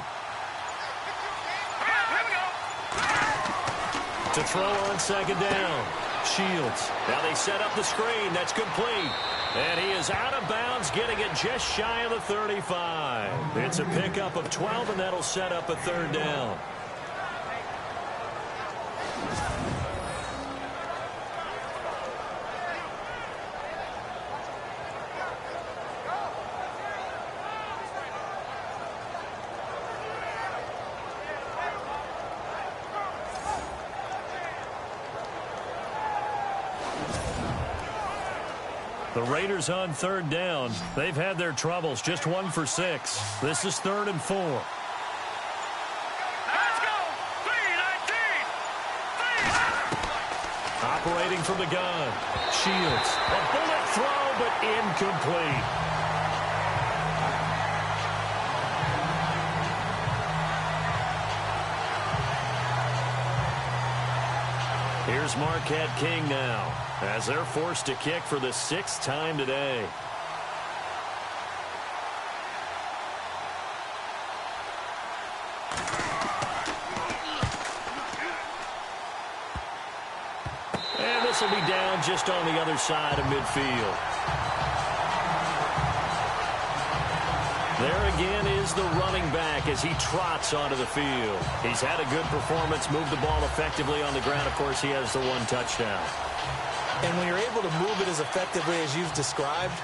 To throw on second down. Shields. Now they set up the screen. That's complete. And he is out of bounds, getting it just shy of the 35. It's a pickup of 12, and that'll set up a third down. The Raiders on third down. They've had their troubles. Just 1 for 6. This is 3rd and 4. Let's go! 3-19! Operating from the gun. Shields. A bullet throw, but incomplete. Here's Marquette King now, as they're forced to kick for the 6th time today. And this will be down just on the other side of midfield. There again is the running back as he trots onto the field. He's had a good performance, moved the ball effectively on the ground. Of course, he has the 1 touchdown. And when you're able to move it as effectively as you've described,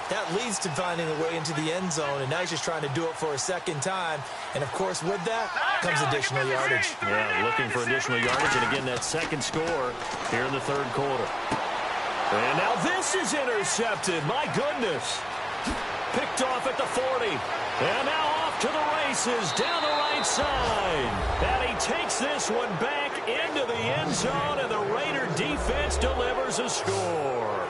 that leads to finding a way into the end zone, and now he's just trying to do it for a second time. And, of course, with that comes additional yardage. Yeah, looking for additional yardage, and again, that second score here in the third quarter. And now this is intercepted. My goodness. Picked off at the 40. And now off to the races down the right side. And he takes this one back into the end zone, and the Raider defense delivers a score.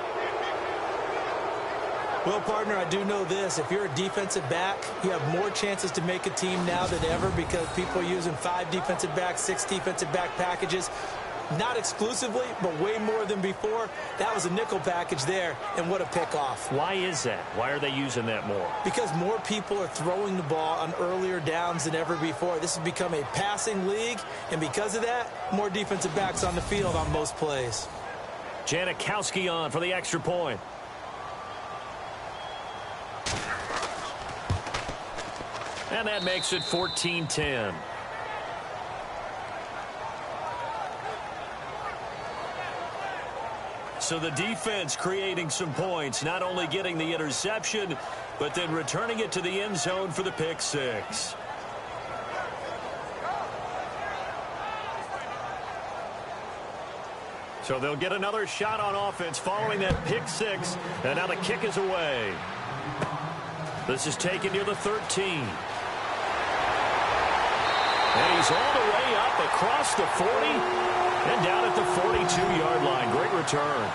Well, partner, I do know this. If you're a defensive back, you have more chances to make a team now than ever because people are using 5 defensive backs, 6 defensive back packages. Not exclusively, but way more than before. That was a nickel package there, and what a pickoff. Why is that? Why are they using that more? Because more people are throwing the ball on earlier downs than ever before. This has become a passing league, and because of that, more defensive backs on the field on most plays. Janikowski on for the extra point. And that makes it 14-10. So the defense creating some points, not only getting the interception, but then returning it to the end zone for the pick 6. So they'll get another shot on offense following that pick 6, and now the kick is away. This is taken near the 13. And he's all the way up across the 40. And down at the 42-yard line. Great return.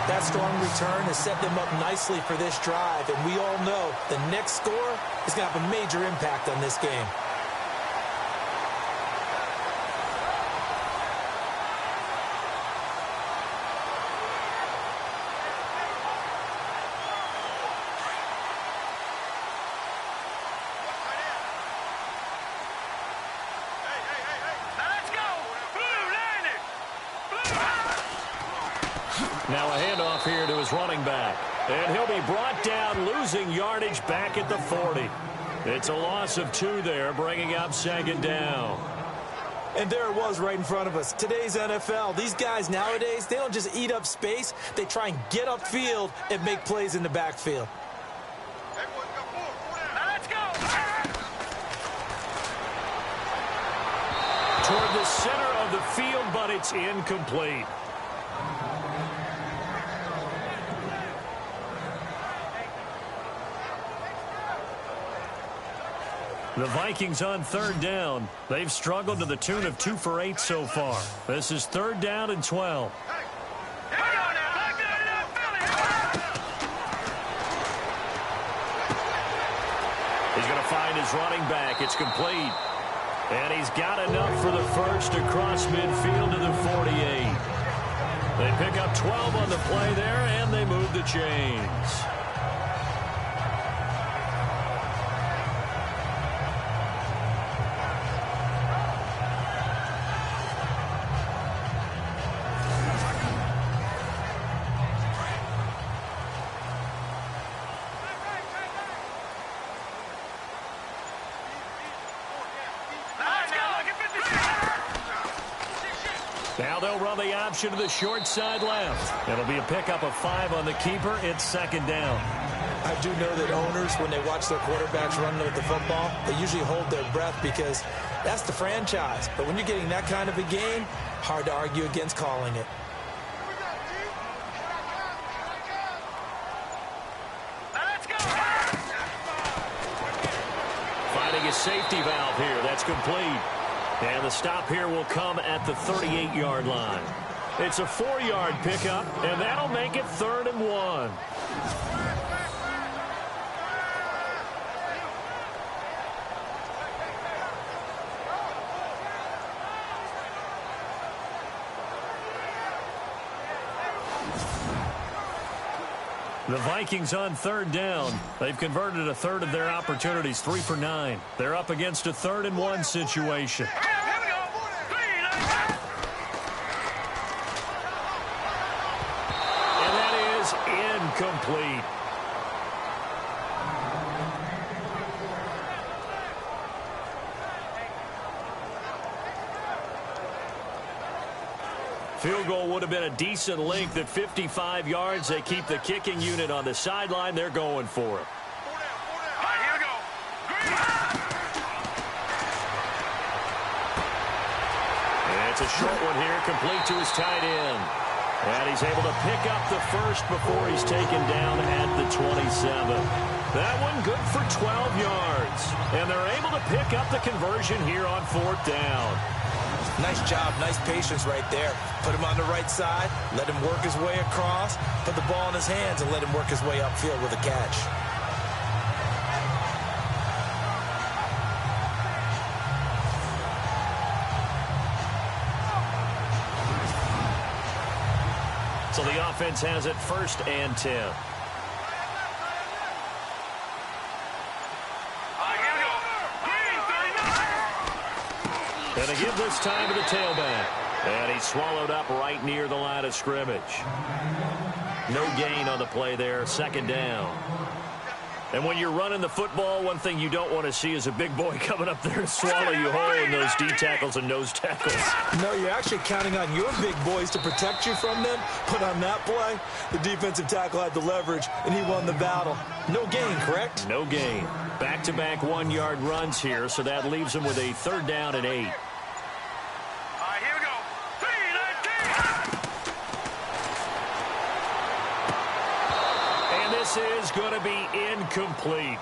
That strong return has set them up nicely for this drive. And we all know the next score is going to have a major impact on this game. Now a handoff here to his running back. And he'll be brought down, losing yardage back at the 40. It's a loss of 2 there, bringing up second down. And there it was right in front of us. Today's NFL, these guys nowadays, they don't just eat up space. They try and get upfield and make plays in the backfield. Let's go. Toward the center of the field, but it's incomplete. The Vikings on third down. They've struggled to the tune of 2 for 8 so far. This is 3rd down and 12. He's going to find his running back. It's complete. And he's got enough for the first across midfield to the 48. They pick up 12 on the play there, and they move the chains. Now they'll run the option to the short side left. It'll be a pickup of 5 on the keeper. It's 2nd down. I do know that owners, when they watch their quarterbacks run with the football, they usually hold their breath because that's the franchise. But when you're getting that kind of a game, hard to argue against calling it. Let's go. Finding a safety valve here. That's complete. And the stop here will come at the 38-yard line. It's a 4-yard pickup, and that'll make it 3rd and 1. The Vikings on 3rd down. They've converted a 1/3 of their opportunities, 3 for 9. They're up against a 3rd and 1 situation. And that is incomplete. Field goal would have been a decent length at 55 yards. They keep the kicking unit on the sideline. They're going for it. All right, here we go. And it's a short one here, complete to his tight end. And he's able to pick up the first before he's taken down at the 27. That one good for 12 yards. And they're able to pick up the conversion here on 4th down. Nice job, nice patience right there. Put him on the right side, let him work his way across, put the ball in his hands, and let him work his way upfield with a catch. So the offense has it 1st and 10. And they give this time to the tailback. And he's swallowed up right near the line of scrimmage. No gain on the play there, 2nd down. And when you're running the football, one thing you don't want to see is a big boy coming up there to swallow you whole in those D tackles and nose tackles. No, you're actually counting on your big boys to protect you from them. But on that play, the defensive tackle had the leverage, and he won the battle. No gain, correct? No gain. Back-to-back 1-yard runs here, so that leaves him with a 3rd down and 8. This is going to be incomplete.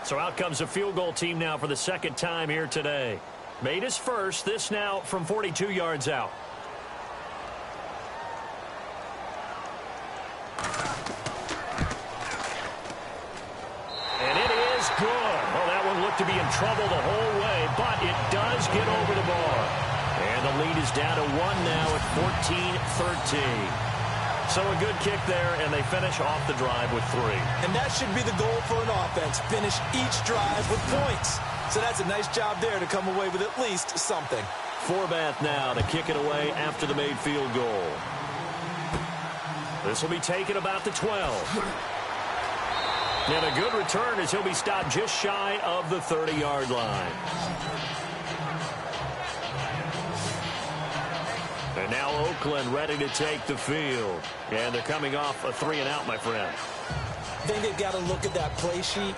So out comes a field goal team now for the 2nd time here today. Made his first, this now from 42 yards out. And it is good. To be in trouble the whole way, but it does get over the bar. And the lead is down to 1 now at 14-13. So a good kick there, and they finish off the drive with 3. And that should be the goal for an offense, finish each drive with points. So that's a nice job there to come away with at least something. Forbath now to kick it away after the made field goal. This will be taken about the 12. And a good return as he'll be stopped just shy of the 30-yard line. And now Oakland ready to take the field. And they're coming off a 3-and-out, my friend. I think they've got to look at that play sheet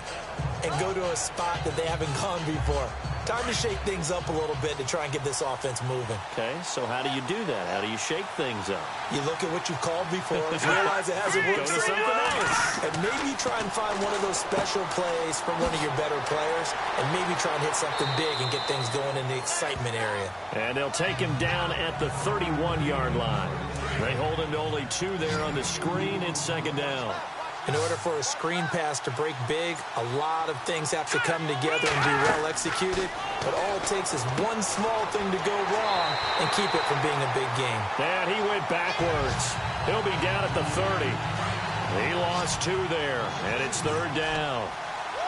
and go to a spot that they haven't gone before. Time to shake things up a little bit to try and get this offense moving. Okay, so how do you do that? How do you shake things up? You look at what you've called before, realize it hasn't worked so well, and maybe try and find one of those special plays from one of your better players, and maybe try and hit something big and get things going in the excitement area. And they'll take him down at the 31-yard line. They hold him to only 2 there on the screen. It's second down. In order for a screen pass to break big, a lot of things have to come together and be well executed. But all it takes is one small thing to go wrong and keep it from being a big game. And he went backwards. He'll be down at the 30. He lost 2 there, and it's third down.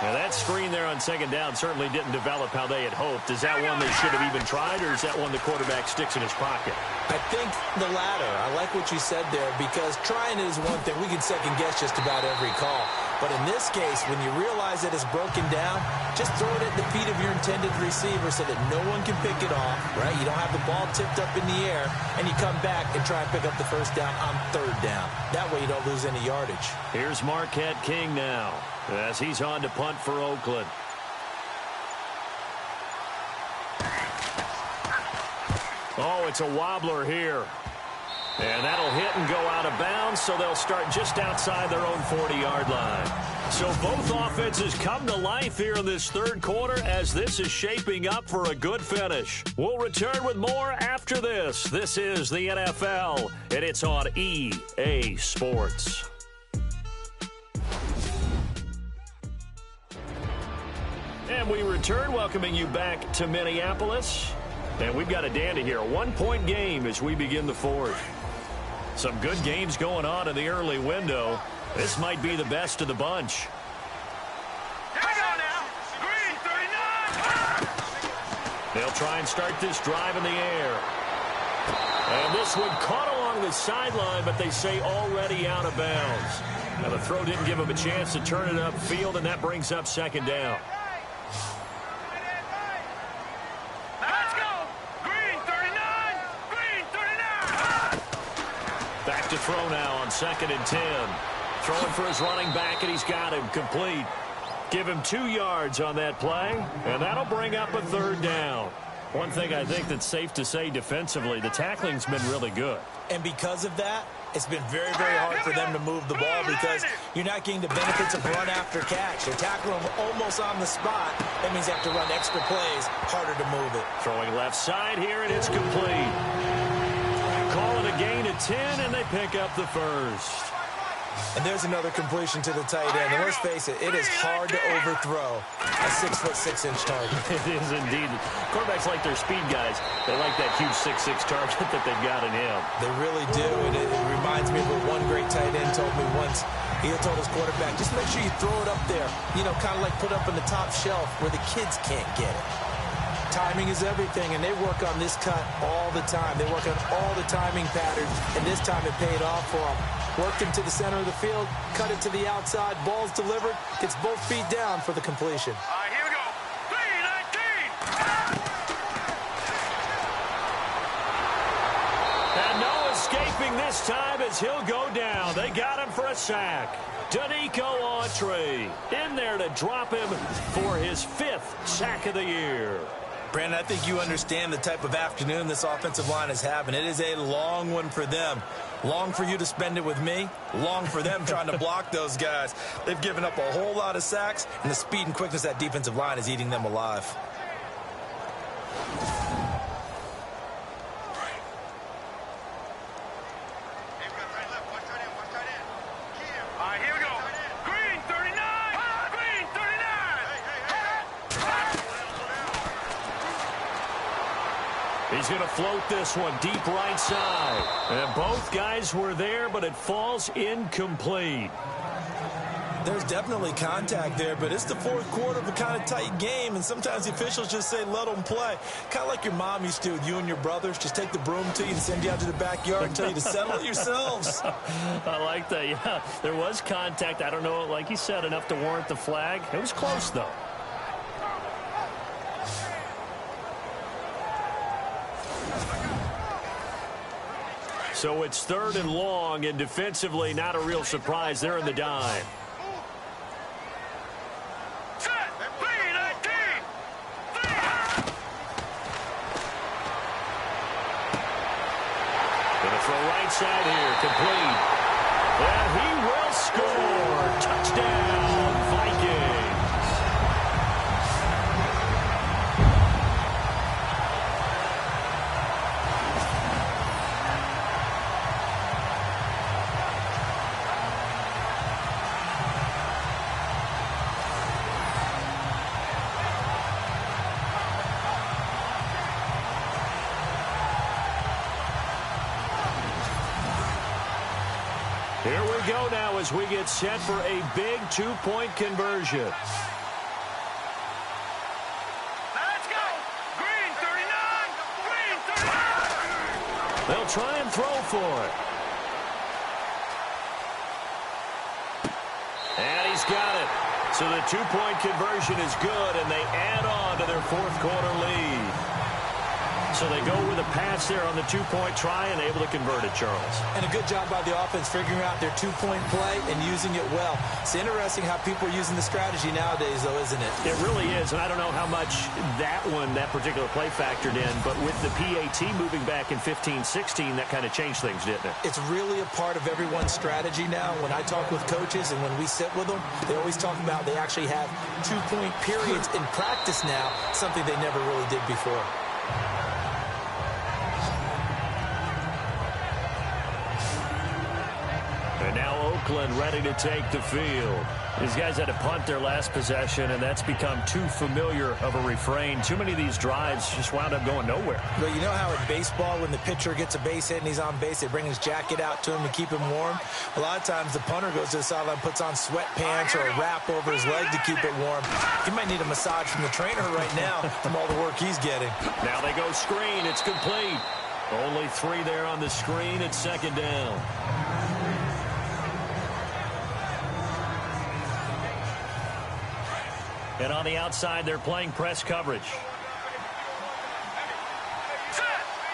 Now, that screen there on second down certainly didn't develop how they had hoped. Is that one they should have even tried, or is that one the quarterback sticks in his pocket? I think the latter. I like what you said there, because trying it is one thing. We can second-guess just about every call. But in this case, when you realize that it's broken down, just throw it at the feet of your intended receiver so that no one can pick it off, right? You don't have the ball tipped up in the air, and you come back and try and pick up the first down on third down. That way you don't lose any yardage. Here's Marquette King now, as he's on to punt for Oakland. Oh, it's a wobbler here. And that'll hit and go out of bounds, so they'll start just outside their own 40-yard line. So both offenses come to life here in this third quarter as this is shaping up for a good finish. We'll return with more after this. This is the NFL, and it's on EA Sports. And we return, welcoming you back to Minneapolis. And we've got a dandy here, a one-point game as we begin the fourth. Some good games going on in the early window. This might be the best of the bunch. Here we go now. Green 39. They'll try and start this drive in the air. And this one caught along the sideline, but they say already out of bounds. Now the throw didn't give him a chance to turn it upfield, and that brings up second down. Back to throw now on 2nd and 10. Throwing for his running back, and he's got him complete. Give him 2 yards on that play, and that'll bring up a third down. One thing I think that's safe to say defensively, the tackling's been really good. And because of that, it's been very, very hard for them to move the ball because you're not getting the benefits of run after catch. They're tackling them almost on the spot. That means they have to run extra plays, harder to move it. Throwing left side here, and it's complete. Call it a gain of 10, and they pick up the first. And there's another completion to the tight end. And let's face it, it is hard to overthrow a 6'6" target. It is indeed. Quarterbacks like their speed guys. They like that huge 6'6" target that they've got in him. They really do, and it reminds me of what one great tight end told me once. He told his quarterback, just make sure you throw it up there, you know, kind of like put up in the top shelf where the kids can't get it. Timing is everything, and they work on this cut all the time. They work on all the timing patterns, and this time it paid off for them. Worked him to the center of the field, cut it to the outside, ball's delivered, gets both feet down for the completion. All right, here we go. 3-19. And no escaping this time as he'll go down. They got him for a sack. Danico Autry in there to drop him for his 5th sack of the year. Brandon, I think you understand the type of afternoon this offensive line is having. It is a long one for them. Long for you to spend it with me. Long for them trying to block those guys. They've given up a whole lot of sacks, and the speed and quickness of that defensive line is eating them alive. All right, here we go. Green 39. Green 39. He's going to float this one deep right side. And both guys were there, but it falls incomplete. There's definitely contact there, but it's the fourth quarter of a kind of tight game, and sometimes the officials just say, let them play. Kind of like your mom used to with you and your brothers. Just take the broom to you and send you out to the backyard and tell you to settle it yourselves. I like that, yeah. There was contact. I don't know, like you said, enough to warrant the flag. It was close, though. So it's 3rd and long, and defensively, not a real surprise. They're in the dime. Side here, complete. And he will score. Touchdown, Vikings. Here we go now as we get set for a big 2-point conversion. Let's go! Green 39! Green 39! They'll try and throw for it. And he's got it. So the 2-point conversion is good, and they add on to their fourth quarter lead. So they go with a pass there on the 2-point try and able to convert it, Charles. And a good job by the offense figuring out their 2-point play and using it well. It's interesting how people are using the strategy nowadays, though, isn't it? It really is, and I don't know how much that particular play factored in, but with the PAT moving back in 15-16, that kind of changed things, didn't it? It's really a part of everyone's strategy now. When I talk with coaches and when we sit with them, they always talk about they actually have 2-point periods in practice now, something they never really did before. And now Oakland ready to take the field. These guys had to punt their last possession, and that's become too familiar of a refrain. Too many of these drives just wound up going nowhere. Well, you know how in baseball, when the pitcher gets a base hit and he's on base, they bring his jacket out to him to keep him warm? A lot of times the punter goes to the sideline, puts on sweatpants or a wrap over his leg to keep it warm. He might need a massage from the trainer right now from all the work he's getting. Now they go screen. It's complete. Only 3 there on the screen. It's 2nd down. And on the outside, they're playing press coverage.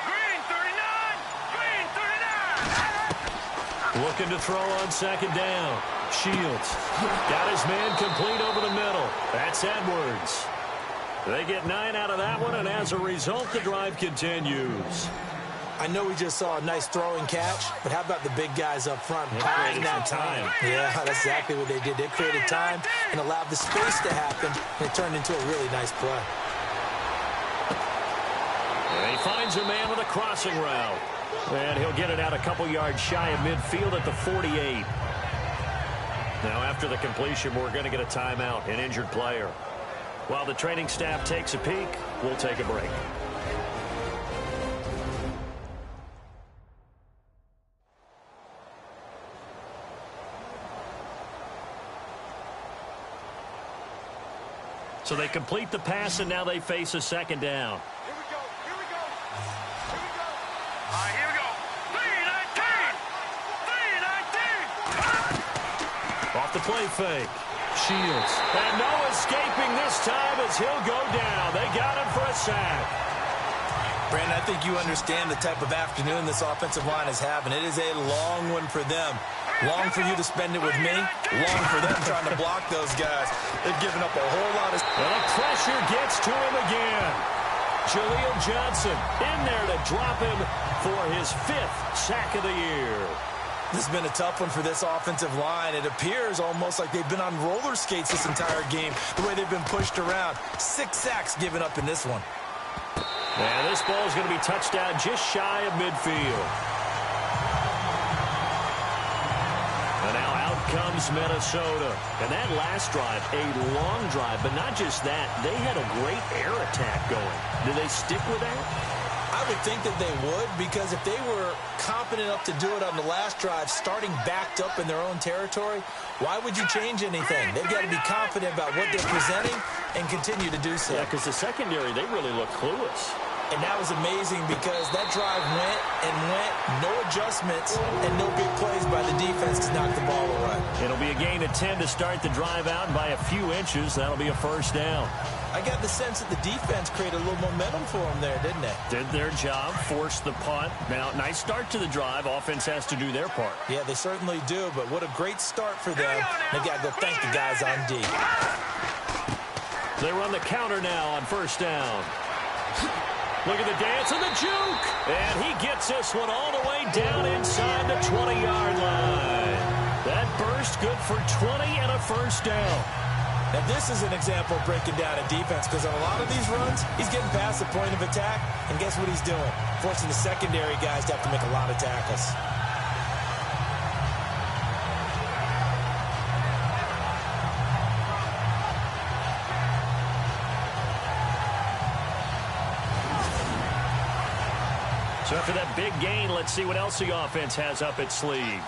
Green 39! Green 39! Looking to throw on 2nd down. Shields got his man complete over the middle. That's Edwards. They get 9 out of that one, and as a result, the drive continues. I know we just saw a nice throwing catch, but how about the big guys up front buying that time? Yeah, that's exactly what they did. They created time and allowed the space to happen, and it turned into a really nice play. And he finds a man with a crossing route. And he'll get it out a couple yards shy of midfield at the 48. Now, after the completion, we're going to get a timeout, an injured player. While the training staff takes a peek, we'll take a break. So they complete the pass, and now they face a 2nd down. Here we go. Here we go. Here we go. All right, here we go. 3-19. 3-19. Off the play fake. Shields. And no escaping this time as he'll go down. They got him for a sack. Brandon, I think you understand the type of afternoon this offensive line is having. It is a long one for them. Long for you to spend it with me. Long for them trying to block those guys. They've given up a whole lot of... And the pressure gets to him again. Jaleel Johnson in there to drop him for his 5th sack of the year. This has been a tough one for this offensive line. It appears almost like they've been on roller skates this entire game, the way they've been pushed around. 6 sacks given up in this one. And this ball is going to be touched down just shy of midfield. And now out comes Minnesota. And that last drive, a long drive, but not just that. They had a great air attack going. Do they stick with that? I would think that they would, because if they were competent enough to do it on the last drive, starting backed up in their own territory, why would you change anything? They've got to be confident about what they're presenting and continue to do so. Yeah, because the secondary, they really look clueless. And that was amazing because that drive went and went, no adjustments, and no big plays by the defense to knock the ball away. It'll be a gain of 10 to start the drive out by a few inches. That'll be a first down. I got the sense that the defense created a little momentum for them there, didn't they? Did their job, forced the punt. Now, nice start to the drive. Offense has to do their part. Yeah, they certainly do, but what a great start for them. They got to go thank the guys on D. They run the counter now on first down. Look at the dance and the juke. And he gets this one all the way down inside the 20-yard line. That burst good for 20 and a first down. Now, this is an example of breaking down a defense, because on a lot of these runs, he's getting past the point of attack, and guess what he's doing? Forcing the secondary guys to have to make a lot of tackles. So after that big gain, let's see what else the offense has up its sleeve.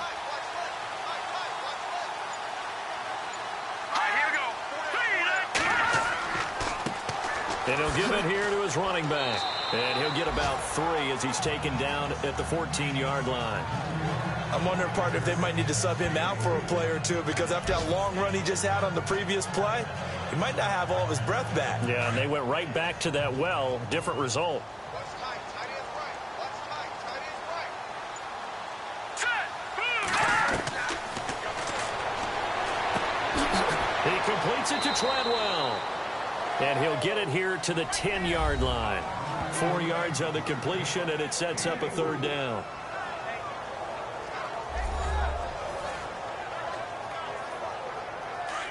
And he'll give it here to his running back. And he'll get about 3 as he's taken down at the 14-yard line. I'm wondering, partner, if they might need to sub him out for a play or two, because after that long run he just had on the previous play, he might not have all of his breath back. Yeah, and they went right back to that well. Different result. He completes it to Treadwell. And he'll get it here to the 10-yard line. 4 yards on the completion, and it sets up a third down.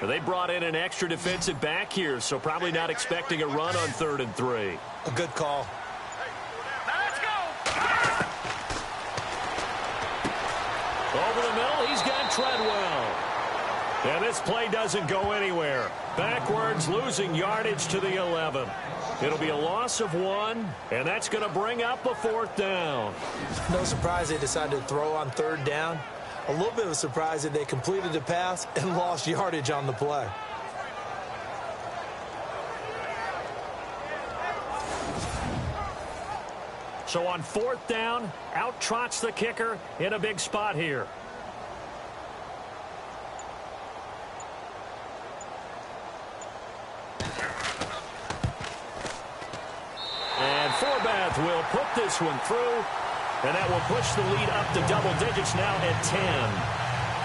Well, they brought in an extra defensive back here, so probably not expecting a run on 3rd and 3. A good call. Let's go. Over the middle, he's got Treadwell. And this play doesn't go anywhere. Backwards, losing yardage to the 11. It'll be a loss of 1, and that's going to bring up a 4th down. No surprise they decided to throw on 3rd down. A little bit of a surprise that they completed the pass and lost yardage on the play. So on 4th down, out trots the kicker in a big spot here. And Forbath will put this one through, and that will push the lead up to double digits now at 10.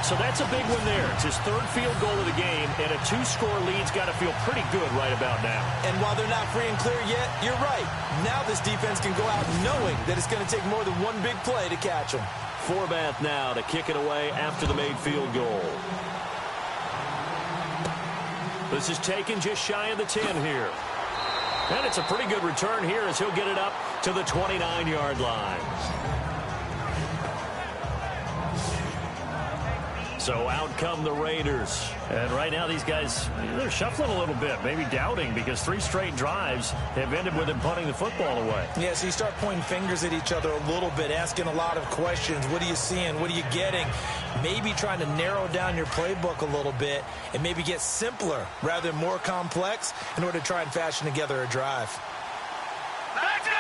So that's a big one there. It's his 3rd field goal of the game, and a 2-score lead's got to feel pretty good right about now. And while they're not free and clear yet, you're right. Now this defense can go out knowing that it's going to take more than one big play to catch them. Forbath now to kick it away after the made field goal. This is taken just shy of the 10 here. And it's a pretty good return here as he'll get it up to the 29-yard line. So out come the Raiders. And right now these guys, they're shuffling a little bit, maybe doubting, because 3 straight drives have ended with them punting the football away. Yeah, so you start pointing fingers at each other a little bit, asking a lot of questions. What are you seeing? What are you getting? Maybe trying to narrow down your playbook a little bit and maybe get simpler rather than more complex in order to try and fashion together a drive. Let's go.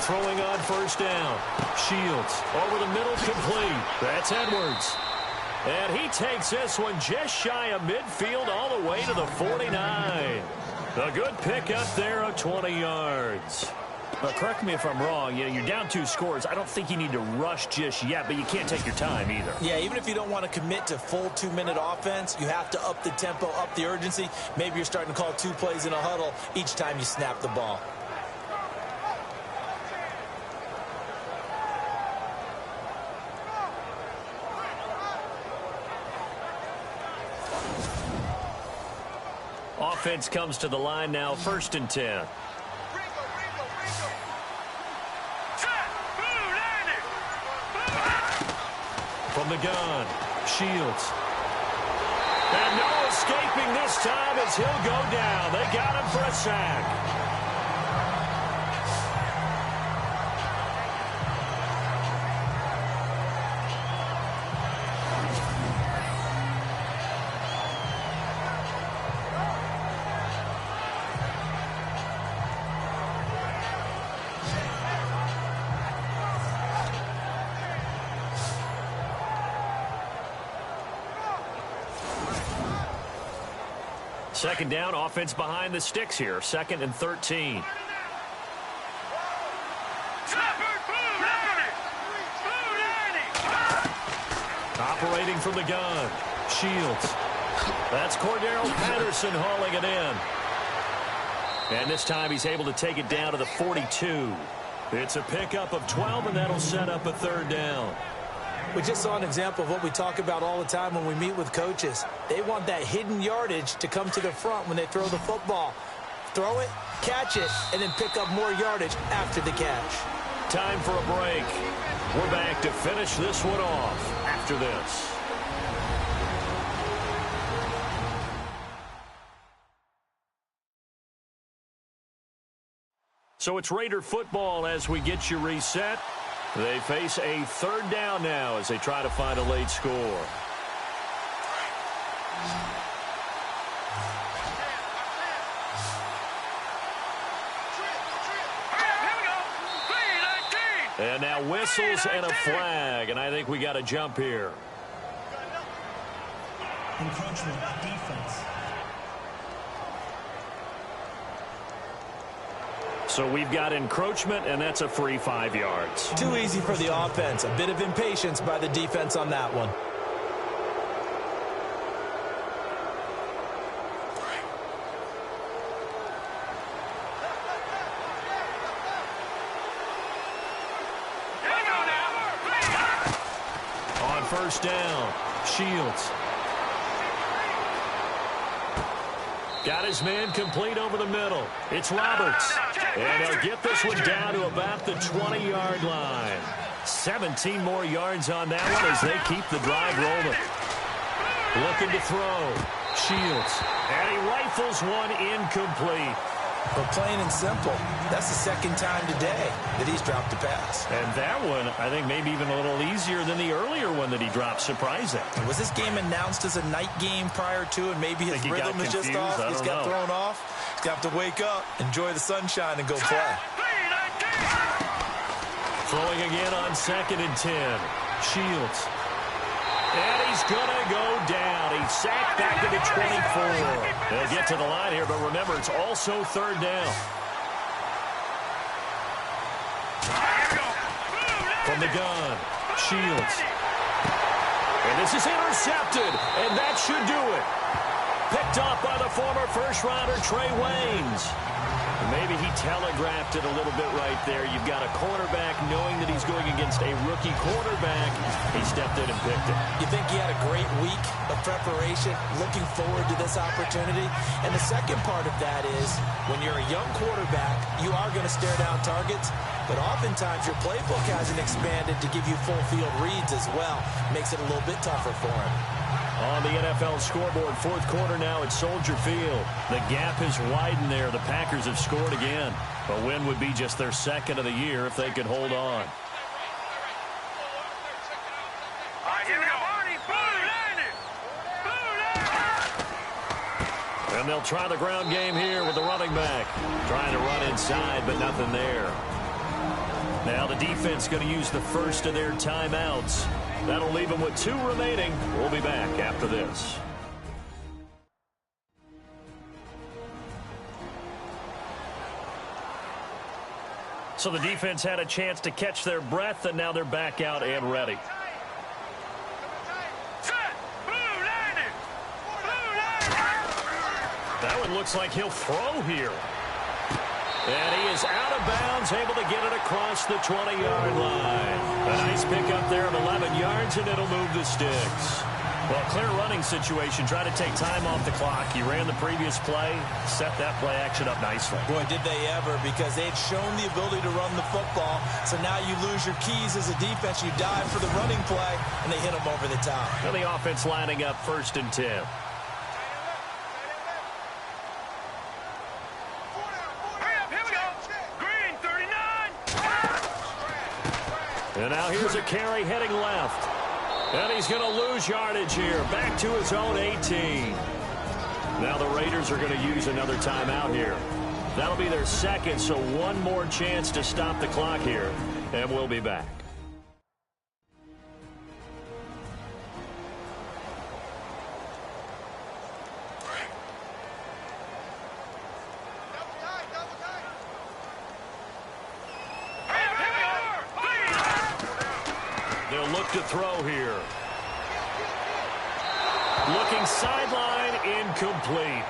Throwing on first down. Shields over the middle, complete. That's Edwards. And he takes this one just shy of midfield all the way to the 49. A good pick up there of 20 yards. Now, correct me if I'm wrong. You know, you're down 2 scores. I don't think you need to rush just yet, but you can't take your time either. Yeah, even if you don't want to commit to full 2-minute offense, you have to up the tempo, up the urgency. Maybe you're starting to call 2 plays in a huddle each time you snap the ball. Offense comes to the line now, 1st and 10. From the gun, Shields. And no escaping this time as he'll go down. They got him for a sack. Second down, offense behind the sticks here. 2nd and 13. Operating from the gun. Shields. That's Cordero Patterson hauling it in. And this time he's able to take it down to the 42. It's a pickup of 12, and that'll set up a 3rd down. We just saw an example of what we talk about all the time when we meet with coaches. They want that hidden yardage to come to the front when they throw the football. Throw it, catch it, and then pick up more yardage after the catch. Time for a break. We're back to finish this one off after this. So it's Raider football as we get you reset. They face a 3rd down now as they try to find a late score. And now whistles and a flag, and I think we got a jump here. Encroachment, defense. So we've got encroachment, and that's a free 5 yards. Too easy for the offense. A bit of impatience by the defense on that one. On 1st down, Shields. Got his man complete over the middle. It's Roberts. And they'll get this one down to about the 20-yard line. 17 more yards on that one as they keep the drive rolling. Looking to throw. Shields. And he rifles one incomplete. But plain and simple, that's the 2nd time today that he's dropped a pass. And that one, I think, maybe even a little easier than the earlier one that he dropped. Surprising. Was this game announced as a night game prior to, and maybe his rhythm is just off? He's got thrown off. He's got to wake up, enjoy the sunshine, and go play. Throwing again on 2nd and 10. Shields. And he's going to go down. He's sacked back to the 24. They'll get to the line here, but remember, it's also 3rd down. From the gun, Shields. And this is intercepted, and that should do it. Picked up by the former first-rounder Trey Waynes. Maybe he telegraphed it a little bit right there. You've got a cornerback knowing that he's going against a rookie quarterback. He stepped in and picked it. You think he had a great week of preparation, looking forward to this opportunity? And the second part of that is, when you're a young quarterback, you are going to stare down targets, but oftentimes your playbook hasn't expanded to give you full field reads as well. Makes it a little bit tougher for him. On the NFL scoreboard, 4th quarter now at Soldier Field. The gap has widened there. The Packers have scored again. A win would be just their 2nd of the year if they could hold on. And they'll try the ground game here with the running back. Trying to run inside, but nothing there. Now the defense going to use the first of their timeouts. That'll leave them with 2 remaining. We'll be back after this. So the defense had a chance to catch their breath, and now they're back out and ready. That one looks like he'll throw here. And he is out of bounds, able to get it across the 20-yard line. A nice pickup there of 11 yards, and it'll move the sticks. Well, clear running situation. Try to take time off the clock. He ran the previous play, set that play action up nicely. Boy, did they ever, because they'd shown the ability to run the football. So now you lose your keys as a defense. You dive for the running play, and they hit them over the top. And the offense lining up 1st and 10. And now here's a carry heading left. And he's going to lose yardage here. Back to his own 18. Now the Raiders are going to use another timeout here. That'll be their 2nd, so one more chance to stop the clock here. And we'll be back. look to throw here. Looking sideline, incomplete.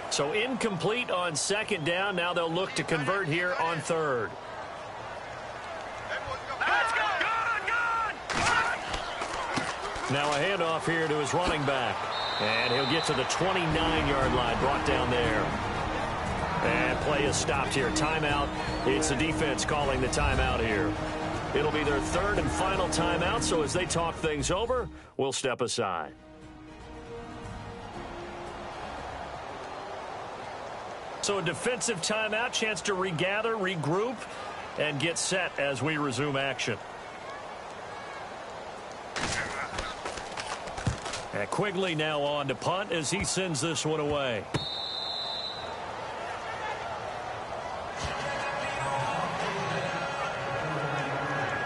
So incomplete on second down. Now they'll look to convert here on third. Now a handoff here to his running back. And he'll get to the 29-yard line, brought down there. And play is stopped here. Timeout. It's the defense calling the timeout here. It'll be their third and final timeout, so as they talk things over, we'll step aside. So a defensive timeout, chance to regather, regroup, and get set as we resume action. And Quigley now on to punt as he sends this one away.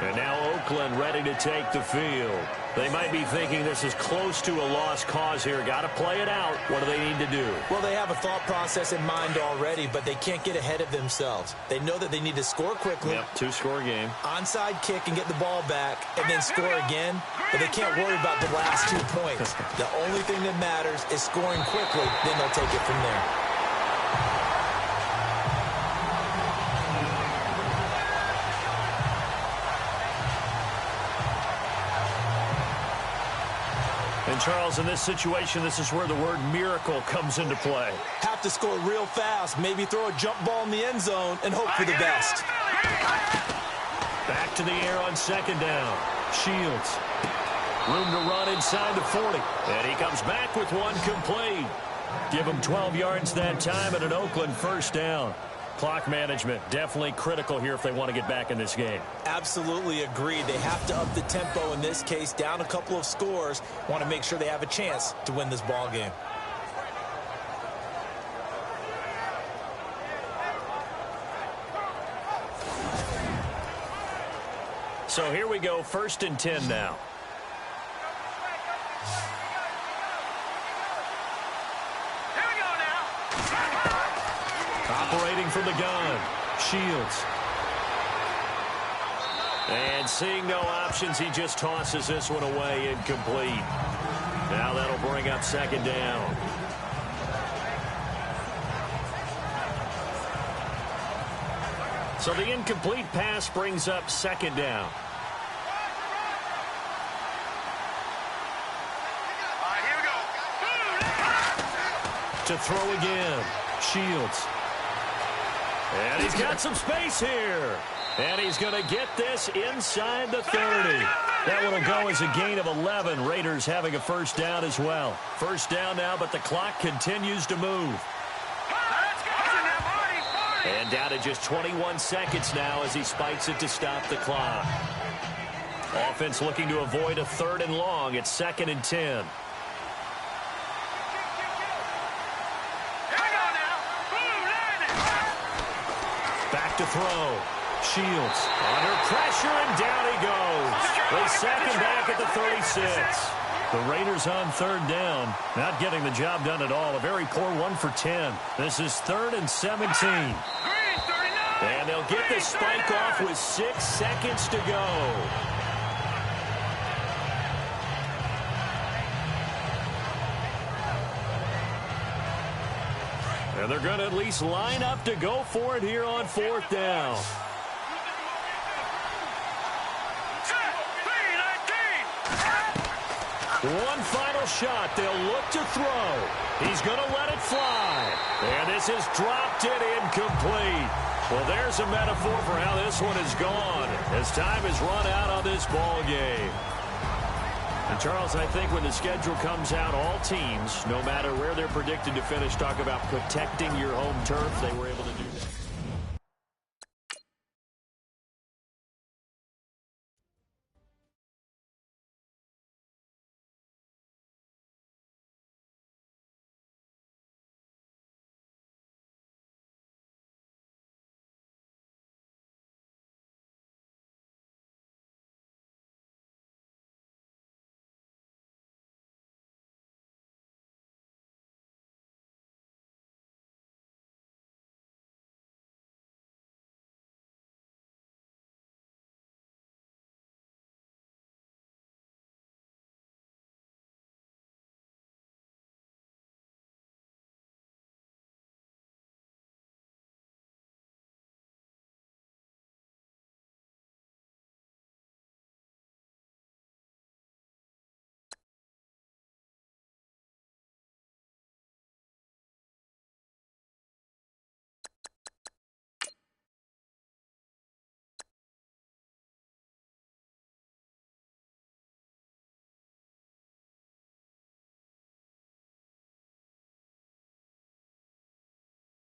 And now Oakland ready to take the field. They might be thinking this is close to a lost cause here. Got to play it out. What do they need to do? Well, they have a thought process in mind already, but they can't get ahead of themselves. They know that they need to score quickly. Yep, two-score game. Onside kick and get the ball back and then score again, but they can't worry about the last 2 points. The only thing that matters is scoring quickly, then they'll take it from there. And, Charles, in this situation, this is where the word miracle comes into play. Have to score real fast, maybe throw a jump ball in the end zone and hope for the best. Back to the air on second down. Shields. Room to run inside the 40. And he comes back with one complete. Give him 12 yards that time and an Oakland first down. Clock management definitely critical here if they want to get back in this game. Absolutely agreed. They have to up the tempo in this case, down a couple of scores. Want to make sure they have a chance to win this ball game. So here we go, 1st and 10 now. Operating from the gun, Shields. And seeing no options, he just tosses this one away, incomplete. Now that'll bring up second down. So the incomplete pass brings up second down. To throw again, Shields. And he's got some space here. And he's going to get this inside the 30. That one will go as a gain of 11. Raiders having a first down as well. First down now, but the clock continues to move. And down to just 21 seconds now as he spikes it to stop the clock. Offense looking to avoid a 3rd and long. It's 2nd and 10. Back to throw. Shields under pressure, and down he goes. They sack him back at the 36. The Raiders on 3rd down, not getting the job done at all. A very poor 1 for 10. This is 3rd and 17. And they'll get the spike off with 6 seconds to go. And they're going to at least line up to go for it here on 4th down. One final shot. They'll look to throw. He's going to let it fly. And this is dropped it incomplete. Well, there's a metaphor for how this one is gone as time is run out on this ball game. And, Charles, I think when the schedule comes out, all teams, no matter where they're predicted to finish, talk about protecting your home turf. They were able to do that.